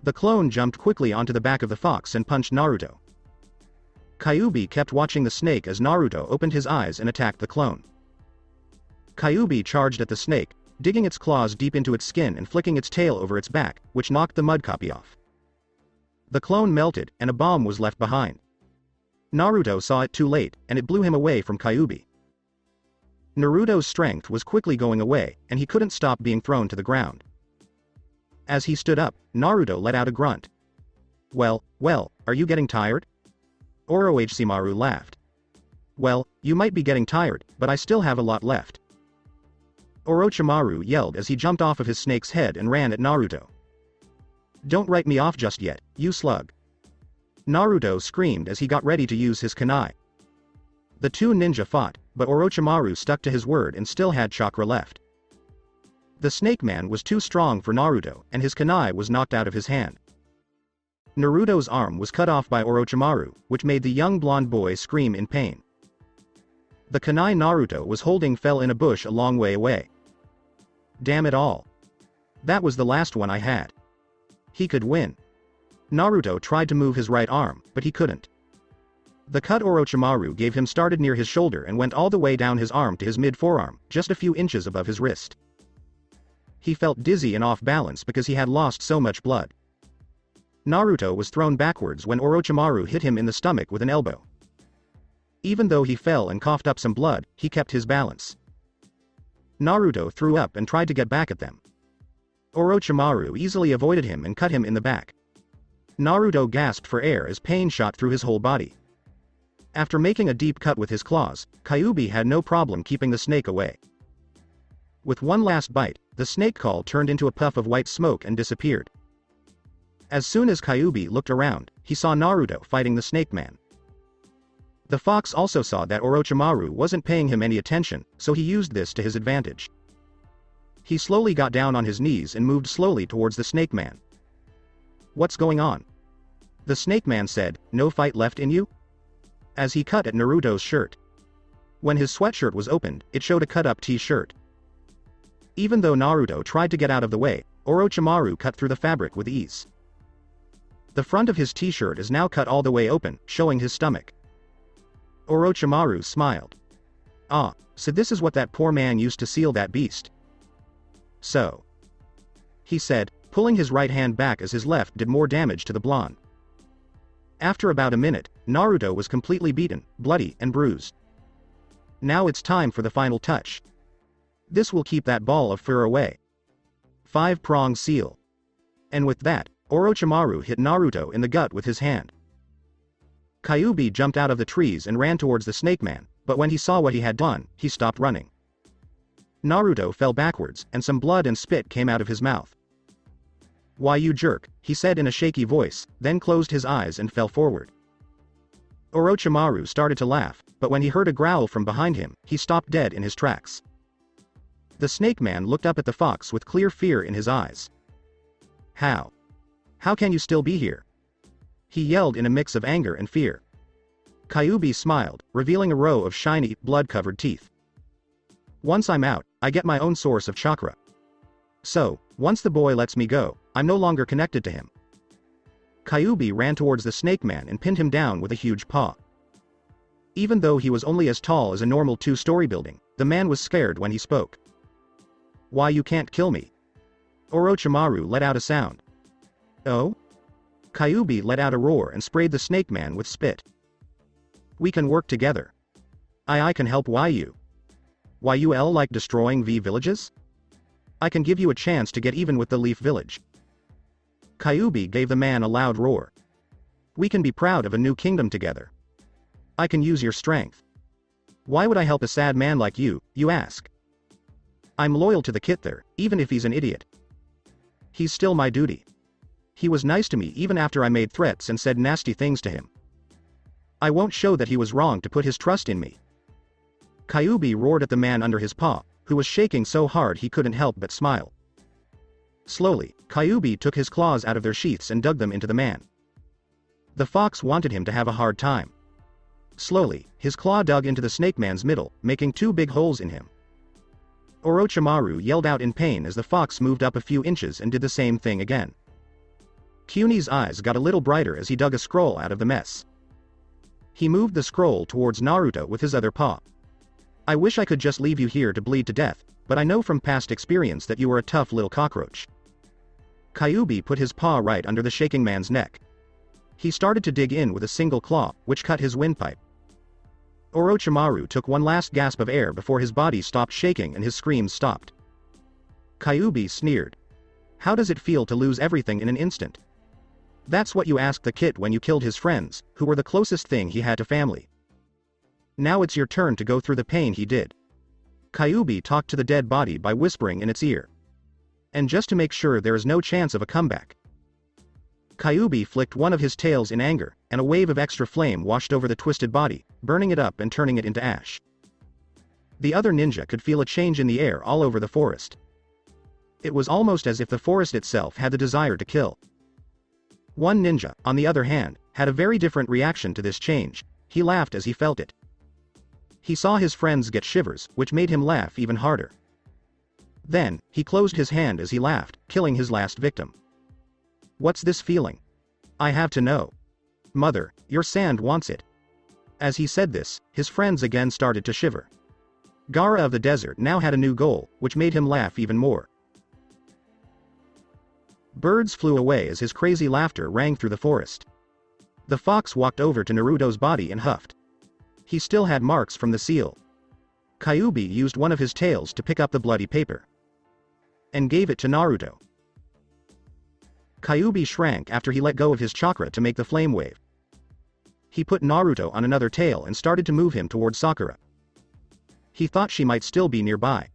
The clone jumped quickly onto the back of the fox and punched Naruto. Kyuubi kept watching the snake as Naruto opened his eyes and attacked the clone. Kyuubi charged at the snake, digging its claws deep into its skin and flicking its tail over its back, which knocked the mud copy off. The clone melted, and a bomb was left behind. Naruto saw it too late, and it blew him away from Kyuubi. Naruto's strength was quickly going away, and he couldn't stop being thrown to the ground. As he stood up, Naruto let out a grunt. Well, are you getting tired? Orochimaru laughed. Well, you might be getting tired, but I still have a lot left. Orochimaru yelled as he jumped off of his snake's head and ran at Naruto. Don't write me off just yet, you slug. Naruto screamed as he got ready to use his kunai. The two ninja fought, but Orochimaru stuck to his word and still had chakra left. The snake man was too strong for Naruto, and his kunai was knocked out of his hand. Naruto's arm was cut off by Orochimaru, which made the young blonde boy scream in pain. The kunai Naruto was holding fell in a bush a long way away. Damn it all. That was the last one I had. He could win. Naruto tried to move his right arm, but he couldn't. The cut Orochimaru gave him started near his shoulder and went all the way down his arm to his mid-forearm, just a few inches above his wrist. He felt dizzy and off balance because he had lost so much blood. Naruto was thrown backwards when Orochimaru hit him in the stomach with an elbow. Even though he fell and coughed up some blood, he kept his balance. Naruto threw up and tried to get back at them. Orochimaru easily avoided him and cut him in the back. Naruto gasped for air as pain shot through his whole body. After making a deep cut with his claws, Kyuubi had no problem keeping the snake away. With one last bite, the snake call turned into a puff of white smoke and disappeared. As soon as Kyuubi looked around, he saw Naruto fighting the snake man. The fox also saw that Orochimaru wasn't paying him any attention, so he used this to his advantage. He slowly got down on his knees and moved slowly towards the snake man. What's going on? The snake man said, no fight left in you? As he cut at Naruto's shirt. When his sweatshirt was opened, it showed a cut-up t-shirt. Even though Naruto tried to get out of the way, Orochimaru cut through the fabric with ease. The front of his t-shirt is now cut all the way open, showing his stomach. Orochimaru smiled. Ah, so this is what that poor man used to seal that beast. So. He said, pulling his right hand back as his left did more damage to the blonde. After about a minute, Naruto was completely beaten, bloody and bruised. Now it's time for the final touch. This will keep that ball of fur away. 5-prong seal. And with that, Orochimaru hit Naruto in the gut with his hand. Kyuubi jumped out of the trees and ran towards the snake man, but when he saw what he had done, he stopped running. Naruto fell backwards, and some blood and spit came out of his mouth. Why you jerk, he said in a shaky voice, then closed his eyes and fell forward. Orochimaru started to laugh, but when he heard a growl from behind him, he stopped dead in his tracks. The snake man looked up at the fox with clear fear in his eyes. How? How can you still be here? He yelled in a mix of anger and fear. Kyuubi smiled, revealing a row of shiny, blood-covered teeth. Once I'm out, I get my own source of chakra. So, once the boy lets me go, I'm no longer connected to him. Kyuubi ran towards the snake man and pinned him down with a huge paw. Even though he was only as tall as a normal 2-story building, the man was scared when he spoke. Why you can't kill me? Orochimaru let out a sound. Oh? Kyuubi let out a roar and sprayed the snake man with spit. We can work together. I can help you. Why you like destroying villages? I can give you a chance to get even with the Leaf Village. Kyuubi gave the man a loud roar. We can be proud of a new kingdom together. I can use your strength. Why would I help a sad man like you ask? I'm loyal to the Kither, even if he's an idiot. He's still my duty. He was nice to me even after I made threats and said nasty things to him. I won't show that he was wrong to put his trust in me. Kyuubi roared at the man under his paw, who was shaking so hard he couldn't help but smile. Slowly, Kyuubi took his claws out of their sheaths and dug them into the man. The fox wanted him to have a hard time. Slowly, his claw dug into the snake man's middle, making 2 big holes in him. Orochimaru yelled out in pain as the fox moved up a few inches and did the same thing again. Kuni's eyes got a little brighter as he dug a scroll out of the mess. He moved the scroll towards Naruto with his other paw. I wish I could just leave you here to bleed to death, but I know from past experience that you are a tough little cockroach. Kyuubi put his paw right under the shaking man's neck. He started to dig in with a single claw, which cut his windpipe. Orochimaru took one last gasp of air before his body stopped shaking and his screams stopped. Kyuubi sneered. How does it feel to lose everything in an instant? That's what you asked the kid when you killed his friends, who were the closest thing he had to family. Now it's your turn to go through the pain he did. Kyuubi talked to the dead body by whispering in its ear. And just to make sure there is no chance of a comeback. Kyuubi flicked one of his tails in anger, and a wave of extra flame washed over the twisted body, burning it up and turning it into ash. The other ninja could feel a change in the air all over the forest. It was almost as if the forest itself had the desire to kill. One ninja, on the other hand, had a very different reaction to this change. He laughed as he felt it. He saw his friends get shivers, which made him laugh even harder. Then, he closed his hand as he laughed, killing his last victim. What's this feeling? I have to know. Mother, your sand wants it. As he said this, his friends again started to shiver. Gaara of the desert now had a new goal, which made him laugh even more. Birds flew away as his crazy laughter rang through the forest. The fox walked over to Naruto's body and huffed. He still had marks from the seal. Kyuubi used one of his tails to pick up the bloody paper. And gave it to Naruto. Kyuubi shrank after he let go of his chakra to make the flame wave. He put Naruto on another tail and started to move him towards Sakura. He thought she might still be nearby.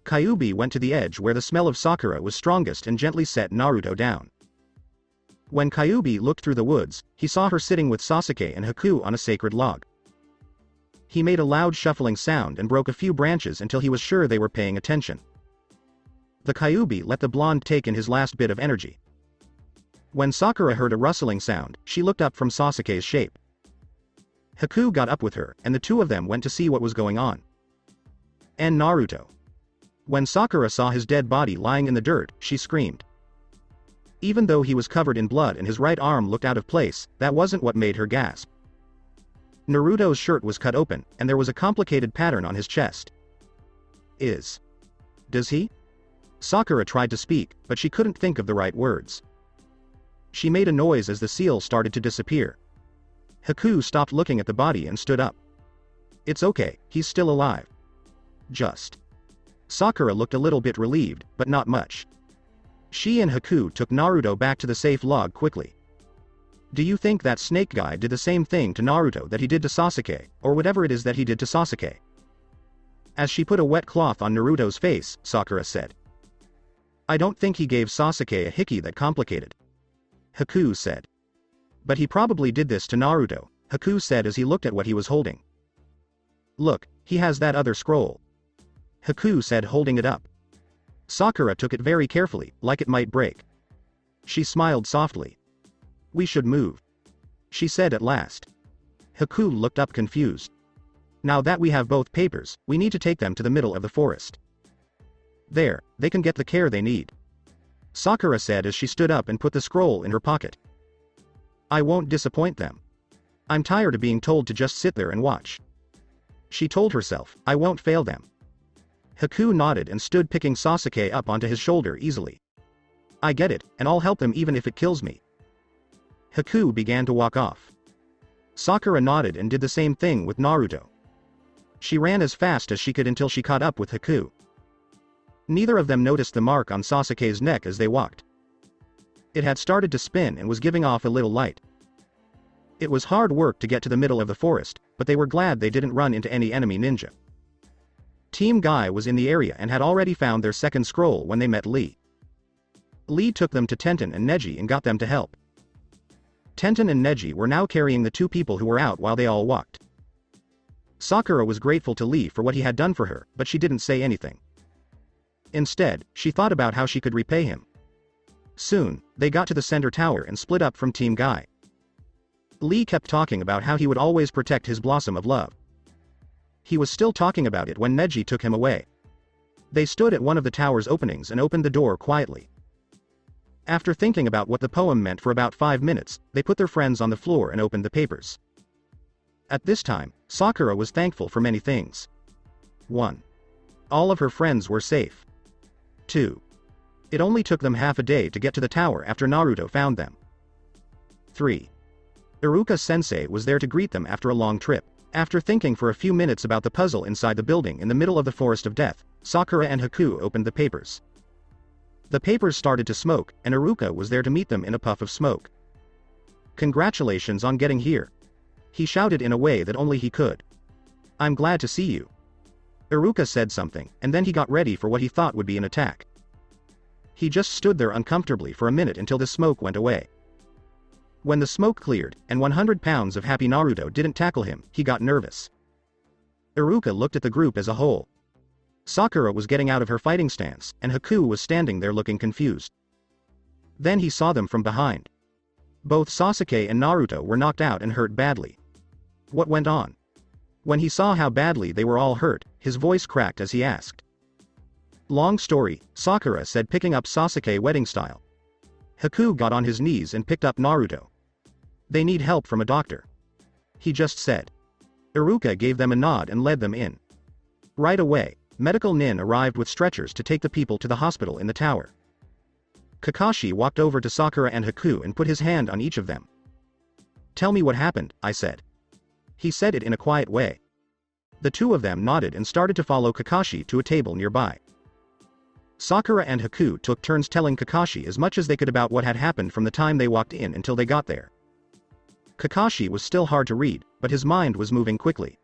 Kyuubi went to the edge where the smell of Sakura was strongest and gently set Naruto down. When Kyuubi looked through the woods, he saw her sitting with Sasuke and Haku on a sacred log. He made a loud shuffling sound and broke a few branches until he was sure they were paying attention. The Kyuubi let the blonde take in his last bit of energy. When Sakura heard a rustling sound, she looked up from Sasuke's shape. Haku got up with her, and the two of them went to see what was going on. And Naruto. When Sakura saw his dead body lying in the dirt, she screamed. Even though he was covered in blood and his right arm looked out of place, that wasn't what made her gasp. Naruto's shirt was cut open, and there was a complicated pattern on his chest. Does he? Sakura tried to speak, but she couldn't think of the right words. She made a noise as the seal started to disappear. Haku stopped looking at the body and stood up. It's okay, he's still alive. Just. Sakura looked a little bit relieved, but not much. She and Haku took Naruto back to the safe log quickly. Do you think that snake guy did the same thing to Naruto that he did to Sasuke, or whatever it is that he did to Sasuke? As she put a wet cloth on Naruto's face, Sakura said. I don't think he gave Sasuke a hickey that complicated. Haku said. But he probably did this to Naruto, Haku said as he looked at what he was holding. Look, he has that other scroll. Haku said holding it up. Sakura took it very carefully, like it might break. She smiled softly. We should move. She said at last. Haku looked up confused. Now that we have both papers, we need to take them to the middle of the forest. There, they can get the care they need. Sakura said as she stood up and put the scroll in her pocket. I won't disappoint them. I'm tired of being told to just sit there and watch. She told herself, I won't fail them. Haku nodded and stood picking Sasuke up onto his shoulder easily. I get it, and I'll help them even if it kills me. Haku began to walk off. Sakura nodded and did the same thing with Naruto. She ran as fast as she could until she caught up with Haku. Neither of them noticed the mark on Sasuke's neck as they walked. It had started to spin and was giving off a little light. It was hard work to get to the middle of the forest, but they were glad they didn't run into any enemy ninja. Team Guy was in the area and had already found their second scroll when they met Lee. Lee took them to Tenten and Neji and got them to help. Tenten and Neji were now carrying the two people who were out while they all walked. Sakura was grateful to Lee for what he had done for her, but she didn't say anything. Instead, she thought about how she could repay him. Soon, they got to the center tower and split up from Team Guy. Lee kept talking about how he would always protect his blossom of love. He was still talking about it when Neji took him away. They stood at one of the tower's openings and opened the door quietly. After thinking about what the poem meant for about 5 minutes, they put their friends on the floor and opened the papers. At this time, Sakura was thankful for many things. 1. All of her friends were safe. 2. It only took them half a day to get to the tower after Naruto found them. 3. Iruka sensei was there to greet them after a long trip. After thinking for a few minutes about the puzzle inside the building in the middle of the Forest of Death, Sakura and Haku opened the papers. The papers started to smoke, and Iruka was there to meet them in a puff of smoke. "Congratulations on getting here," he shouted in a way that only he could. "I'm glad to see you." Iruka said something, and then he got ready for what he thought would be an attack. He just stood there uncomfortably for a minute until the smoke went away. When the smoke cleared, and 100 pounds of happy Naruto didn't tackle him, he got nervous. Iruka looked at the group as a whole. Sakura was getting out of her fighting stance, and Haku was standing there looking confused. Then he saw them from behind. Both Sasuke and Naruto were knocked out and hurt badly. What went on? When he saw how badly they were all hurt, his voice cracked as he asked. "Long story," Sakura said, picking up Sasuke wedding style. Haku got on his knees and picked up Naruto. "They need help from a doctor," he just said. Iruka gave them a nod and led them in. Right away, medical nin arrived with stretchers to take the people to the hospital in the tower. Kakashi walked over to Sakura and Haku and put his hand on each of them. "Tell me what happened," I said. He said it in a quiet way. The two of them nodded and started to follow Kakashi to a table nearby. Sakura and Haku took turns telling Kakashi as much as they could about what had happened from the time they walked in until they got there. Kakashi was still hard to read, but his mind was moving quickly.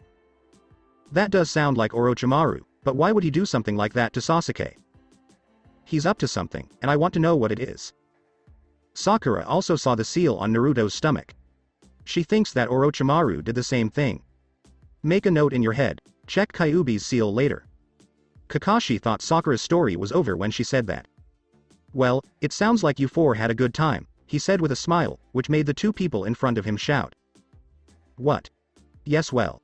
"That does sound like Orochimaru, but why would he do something like that to Sasuke? He's up to something, and I want to know what it is." Sakura also saw the seal on Naruto's stomach. She thinks that Orochimaru did the same thing. Make a note in your head, check Kyuubi's seal later. Kakashi thought Sakura's story was over when she said that. "Well, it sounds like you four had a good time," he said with a smile, which made the two people in front of him shout. "What?" "Yes, well."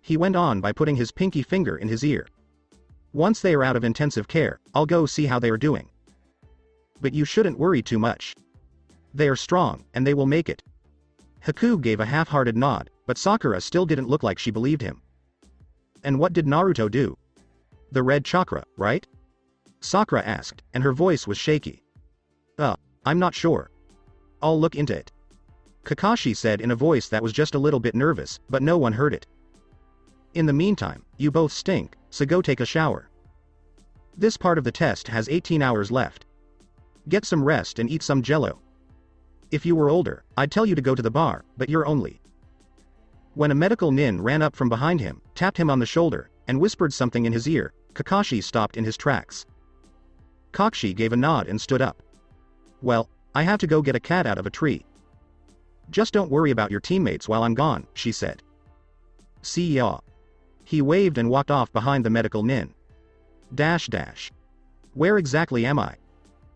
He went on by putting his pinky finger in his ear. "Once they are out of intensive care, I'll go see how they are doing. But you shouldn't worry too much. They are strong, and they will make it." Haku gave a half-hearted nod, but Sakura still didn't look like she believed him. "And what did Naruto do?" "The red chakra, right?" Sakura asked, and her voice was shaky. I'm not sure. I'll look into it," Kakashi said in a voice that was just a little bit nervous, but no one heard it. "In the meantime, you both stink, so go take a shower. This part of the test has 18 hours left. Get some rest and eat some jello. If you were older, I'd tell you to go to the bar, but you're only..." When a medical nin ran up from behind him, tapped him on the shoulder, and whispered something in his ear, Kakashi stopped in his tracks. Kakashi gave a nod and stood up. "Well, I have to go get a cat out of a tree. Just don't worry about your teammates while I'm gone," she said. "See ya." He waved and walked off behind the medical nin. Where exactly am I?"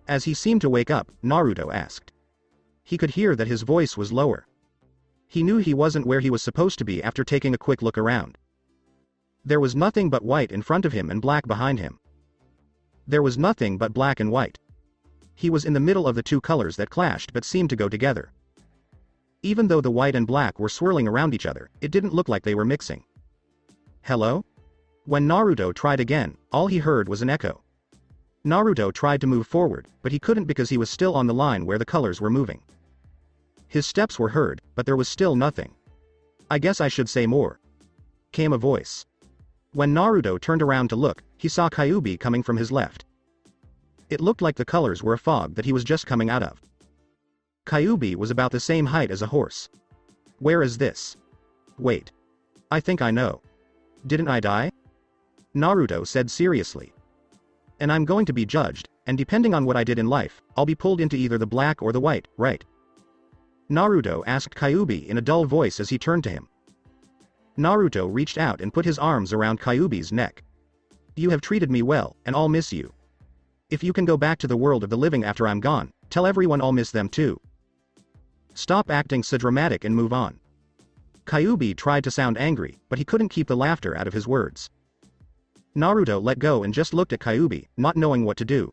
As he seemed to wake up, Naruto asked. He could hear that his voice was lower. He knew he wasn't where he was supposed to be after taking a quick look around. There was nothing but white in front of him and black behind him. There was nothing but black and white. He was in the middle of the two colors that clashed but seemed to go together. Even though the white and black were swirling around each other, it didn't look like they were mixing. "Hello?" When Naruto tried again, all he heard was an echo. Naruto tried to move forward, but he couldn't because he was still on the line where the colors were moving. His steps were heard, but there was still nothing. "I guess I should say more," came a voice. When Naruto turned around to look, he saw Kyuubi coming from his left. It looked like the colors were a fog that he was just coming out of. Kyuubi was about the same height as a horse. Where is this? Wait. I think I know. Didn't I die? Naruto said seriously. And I'm going to be judged, and depending on what I did in life, I'll be pulled into either the black or the white, right? Naruto asked Kyuubi in a dull voice as he turned to him. Naruto reached out and put his arms around Kyuubi's neck. You have treated me well, and I'll miss you. If you can go back to the world of the living after I'm gone, tell everyone I'll miss them too. Stop acting so dramatic and move on. Kyuubi tried to sound angry, but he couldn't keep the laughter out of his words. Naruto let go and just looked at Kyuubi, not knowing what to do.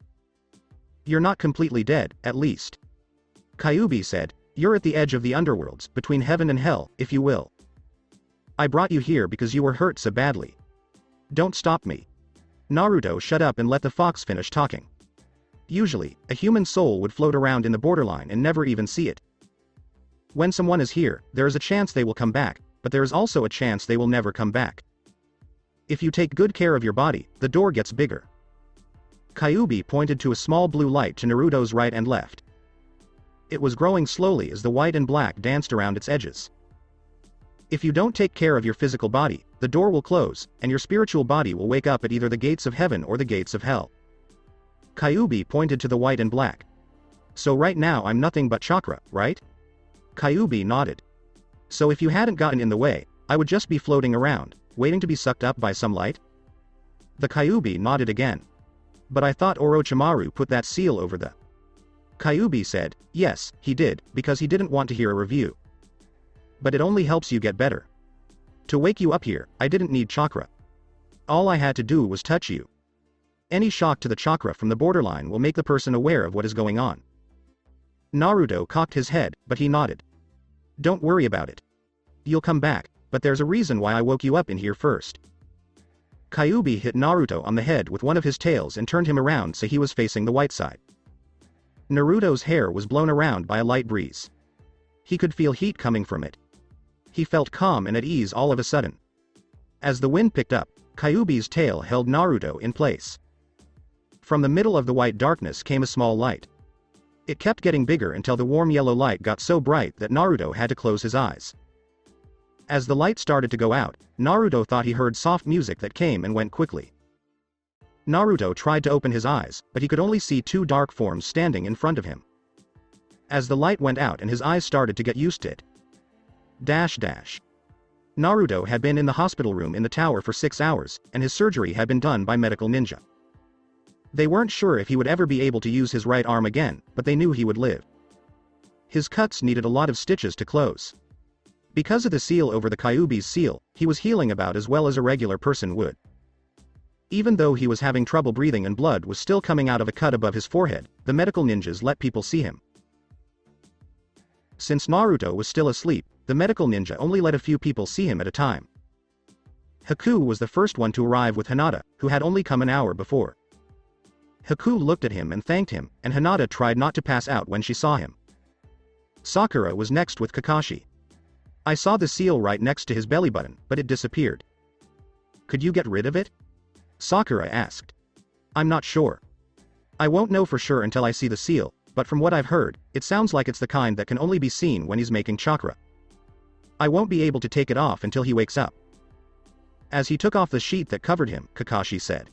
You're not completely dead, at least. Kyuubi said, you're at the edge of the underworlds, between heaven and hell, if you will. I brought you here because you were hurt so badly. Don't stop me. Naruto shut up and let the fox finish talking. Usually, a human soul would float around in the borderline and never even see it. When someone is here, there is a chance they will come back, but there is also a chance they will never come back. If you take good care of your body, the door gets bigger. Kyuubi pointed to a small blue light to Naruto's right and left. It was growing slowly as the white and black danced around its edges. If you don't take care of your physical body, the door will close, and your spiritual body will wake up at either the gates of heaven or the gates of hell. Kyuubi pointed to the white and black. So right now I'm nothing but chakra, right? Kyuubi nodded. So if you hadn't gotten in the way, I would just be floating around, waiting to be sucked up by some light? The Kyuubi nodded again. But I thought Orochimaru put that seal over the... Kyuubi said, yes, he did, because he didn't want to hear a review. But it only helps you get better. To wake you up here, I didn't need chakra. All I had to do was touch you. Any shock to the chakra from the borderline will make the person aware of what is going on. Naruto cocked his head, but he nodded. Don't worry about it. You'll come back, but there's a reason why I woke you up in here first. Kyuubi hit Naruto on the head with one of his tails and turned him around so he was facing the white side. Naruto's hair was blown around by a light breeze. He could feel heat coming from it. He felt calm and at ease all of a sudden. As the wind picked up, Kyuubi's tail held Naruto in place. From the middle of the white darkness came a small light. It kept getting bigger until the warm yellow light got so bright that Naruto had to close his eyes. As the light started to go out, Naruto thought he heard soft music that came and went quickly. Naruto tried to open his eyes, but he could only see two dark forms standing in front of him. As the light went out and his eyes started to get used to it. Naruto had been in the hospital room in the tower for 6 hours, and his surgery had been done by medical ninja. They weren't sure if he would ever be able to use his right arm again, but they knew he would live. His cuts needed a lot of stitches to close. Because of the seal over the Kyuubi's seal, he was healing about as well as a regular person would. Even though he was having trouble breathing and blood was still coming out of a cut above his forehead, the medical ninjas let people see him. Since Naruto was still asleep, the medical ninja only let a few people see him at a time. Haku was the first one to arrive with Hinata, who had only come an hour before. Haku looked at him and thanked him, and Hinata tried not to pass out when she saw him. Sakura was next with Kakashi. I saw the seal right next to his belly button, but it disappeared. Could you get rid of it? Sakura asked. I'm not sure. I won't know for sure until I see the seal, but from what I've heard, it sounds like it's the kind that can only be seen when he's making chakra. I won't be able to take it off until he wakes up. As he took off the sheet that covered him, Kakashi said.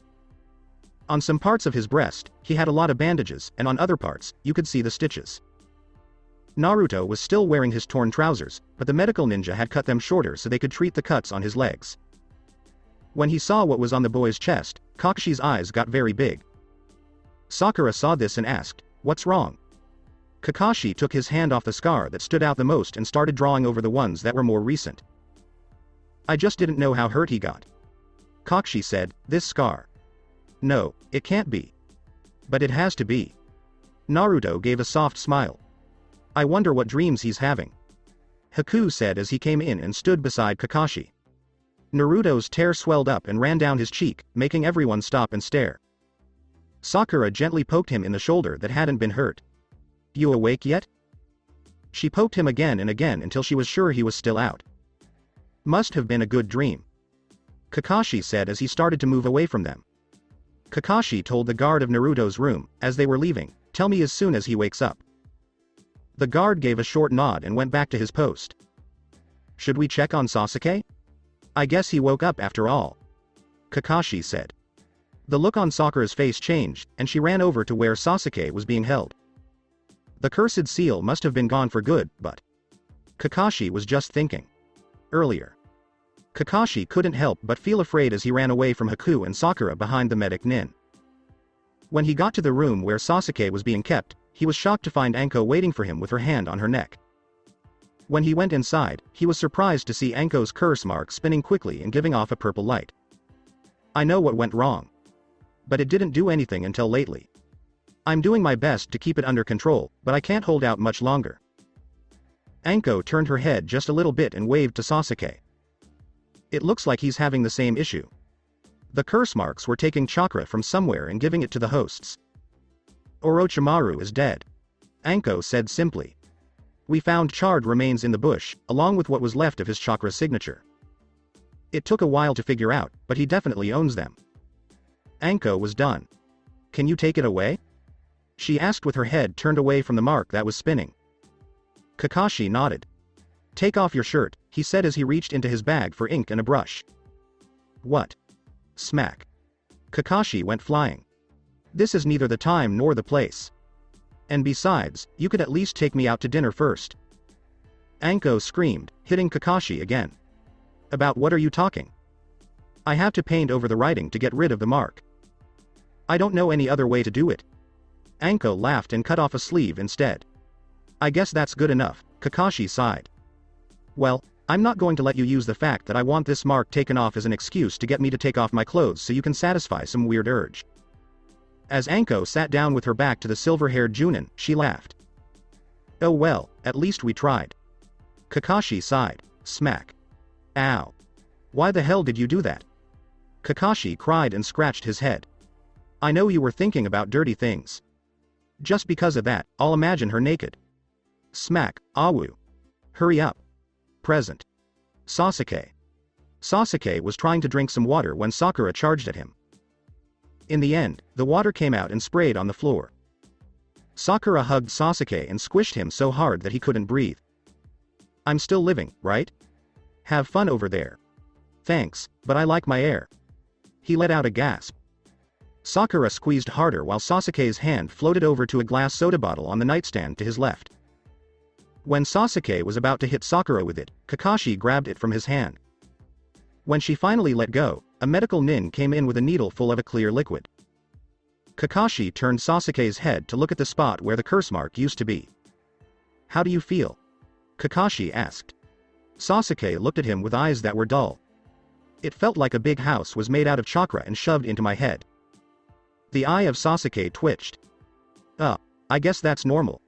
On some parts of his breast, he had a lot of bandages, and on other parts, you could see the stitches. Naruto was still wearing his torn trousers, but the medical ninja had cut them shorter so they could treat the cuts on his legs. When he saw what was on the boy's chest, Kakashi's eyes got very big. Sakura saw this and asked, "What's wrong?" Kakashi took his hand off the scar that stood out the most and started drawing over the ones that were more recent. I just didn't know how hurt he got. Kakashi said, "This scar. No, it can't be. But it has to be." Naruto gave a soft smile. I wonder what dreams he's having. Haku said as he came in and stood beside Kakashi. Naruto's tear swelled up and ran down his cheek, making everyone stop and stare. Sakura gently poked him in the shoulder that hadn't been hurt. You awake yet? She poked him again and again until she was sure he was still out. Must have been a good dream. Kakashi said as he started to move away from them. Kakashi told the guard of Naruto's room, as they were leaving, "Tell me as soon as he wakes up." The guard gave a short nod and went back to his post. "Should we check on Sasuke? I guess he woke up after all," Kakashi said. The look on Sakura's face changed, and she ran over to where Sasuke was being held. The cursed seal must have been gone for good, but Kakashi was just thinking. Earlier. Kakashi couldn't help but feel afraid as he ran away from Haku and Sakura behind the medic Nin. When he got to the room where Sasuke was being kept, he was shocked to find Anko waiting for him with her hand on her neck. When he went inside, he was surprised to see Anko's curse mark spinning quickly and giving off a purple light. "I know what went wrong. But it didn't do anything until lately. I'm doing my best to keep it under control, but I can't hold out much longer." Anko turned her head just a little bit and waved to Sasuke. "It looks like he's having the same issue. The curse marks were taking chakra from somewhere and giving it to the hosts." "Orochimaru is dead," Anko said simply. "We found charred remains in the bush, along with what was left of his chakra signature. It took a while to figure out, but he definitely owns them." Anko was done. "Can you take it away?" she asked with her head turned away from the mark that was spinning. Kakashi nodded. "Take off your shirt," he said as he reached into his bag for ink and a brush. "What?" Smack. Kakashi went flying. "This is neither the time nor the place. And besides, you could at least take me out to dinner first." Anko screamed, hitting Kakashi again. "About what are you talking? I have to paint over the writing to get rid of the mark. I don't know any other way to do it." Anko laughed and cut off a sleeve instead. "I guess that's good enough," Kakashi sighed. "Well, I'm not going to let you use the fact that I want this mark taken off as an excuse to get me to take off my clothes so you can satisfy some weird urge." As Anko sat down with her back to the silver-haired Chunin, she laughed. "Oh well, at least we tried." Kakashi sighed. Smack. "Ow. Why the hell did you do that?" Kakashi cried and scratched his head. "I know you were thinking about dirty things. Just because of that, I'll imagine her naked." Smack. "Awu. Hurry up." Present. Sasuke. Sasuke was trying to drink some water when Sakura charged at him. In the end, the water came out and sprayed on the floor. Sakura hugged Sasuke and squished him so hard that he couldn't breathe. "I'm still living, right? Have fun over there." "Thanks, but I like my air." He let out a gasp. Sakura squeezed harder while Sasuke's hand floated over to a glass soda bottle on the nightstand to his left. When Sasuke was about to hit Sakura with it, Kakashi grabbed it from his hand. When she finally let go, a medical nin came in with a needle full of a clear liquid. Kakashi turned Sasuke's head to look at the spot where the curse mark used to be. "How do you feel?" Kakashi asked. Sasuke looked at him with eyes that were dull. "It felt like a big house was made out of chakra and shoved into my head." The eye of Sasuke twitched. I guess that's normal.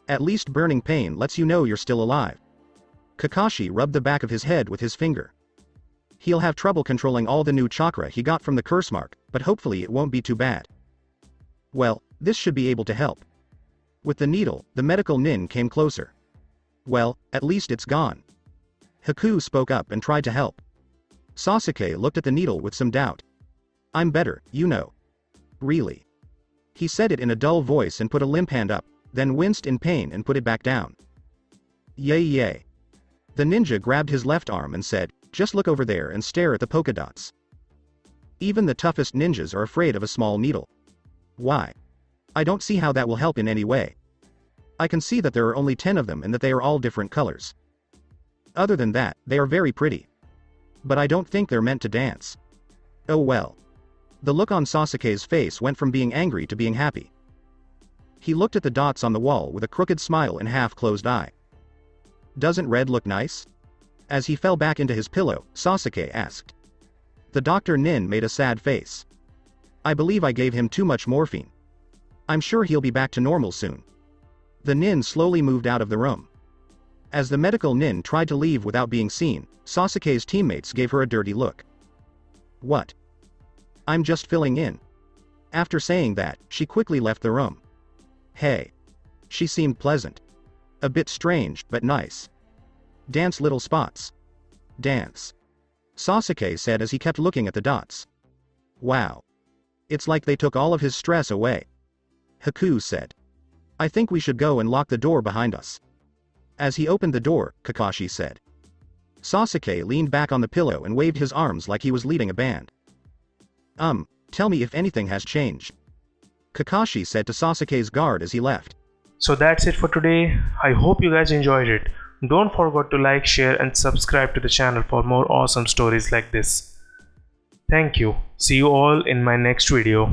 At least burning pain lets you know you're still alive." Kakashi rubbed the back of his head with his finger. "He'll have trouble controlling all the new chakra he got from the curse mark, but hopefully it won't be too bad." "Well, this should be able to help." With the needle, the medical nin came closer. "Well, at least it's gone." Haku spoke up and tried to help. Sasuke looked at the needle with some doubt. "I'm better, you know." "Really?" He said it in a dull voice and put a limp hand up, then winced in pain and put it back down. "Yay yay." The ninja grabbed his left arm and said, "Just look over there and stare at the polka dots." Even the toughest ninjas are afraid of a small needle. "Why? I don't see how that will help in any way. I can see that there are only 10 of them and that they are all different colors. Other than that, they are very pretty. But I don't think they're meant to dance." "Oh well." The look on Sasuke's face went from being angry to being happy. He looked at the dots on the wall with a crooked smile and half-closed eye. "Doesn't red look nice?" As he fell back into his pillow, Sasuke asked. The Dr. Nin made a sad face. "I believe I gave him too much morphine. I'm sure he'll be back to normal soon." The Nin slowly moved out of the room. As the medical Nin tried to leave without being seen, Sasuke's teammates gave her a dirty look. "What?" "I'm just filling in." After saying that, she quickly left the room. "Hey." She seemed pleasant. A bit strange, but nice. "Dance little spots." "Dance." Sasuke said as he kept looking at the dots. Wow. It's like they took all of his stress away. Haku said. I think we should go and lock the door behind us. As he opened the door, Kakashi said. Sasuke leaned back on the pillow and waved his arms like he was leading a band. Tell me if anything has changed. Kakashi said to Sasuke's guard as he left. So that's it for today. I hope you guys enjoyed it. Don't forget to like, share and subscribe to the channel for more awesome stories like this. Thank you. See you all in my next video.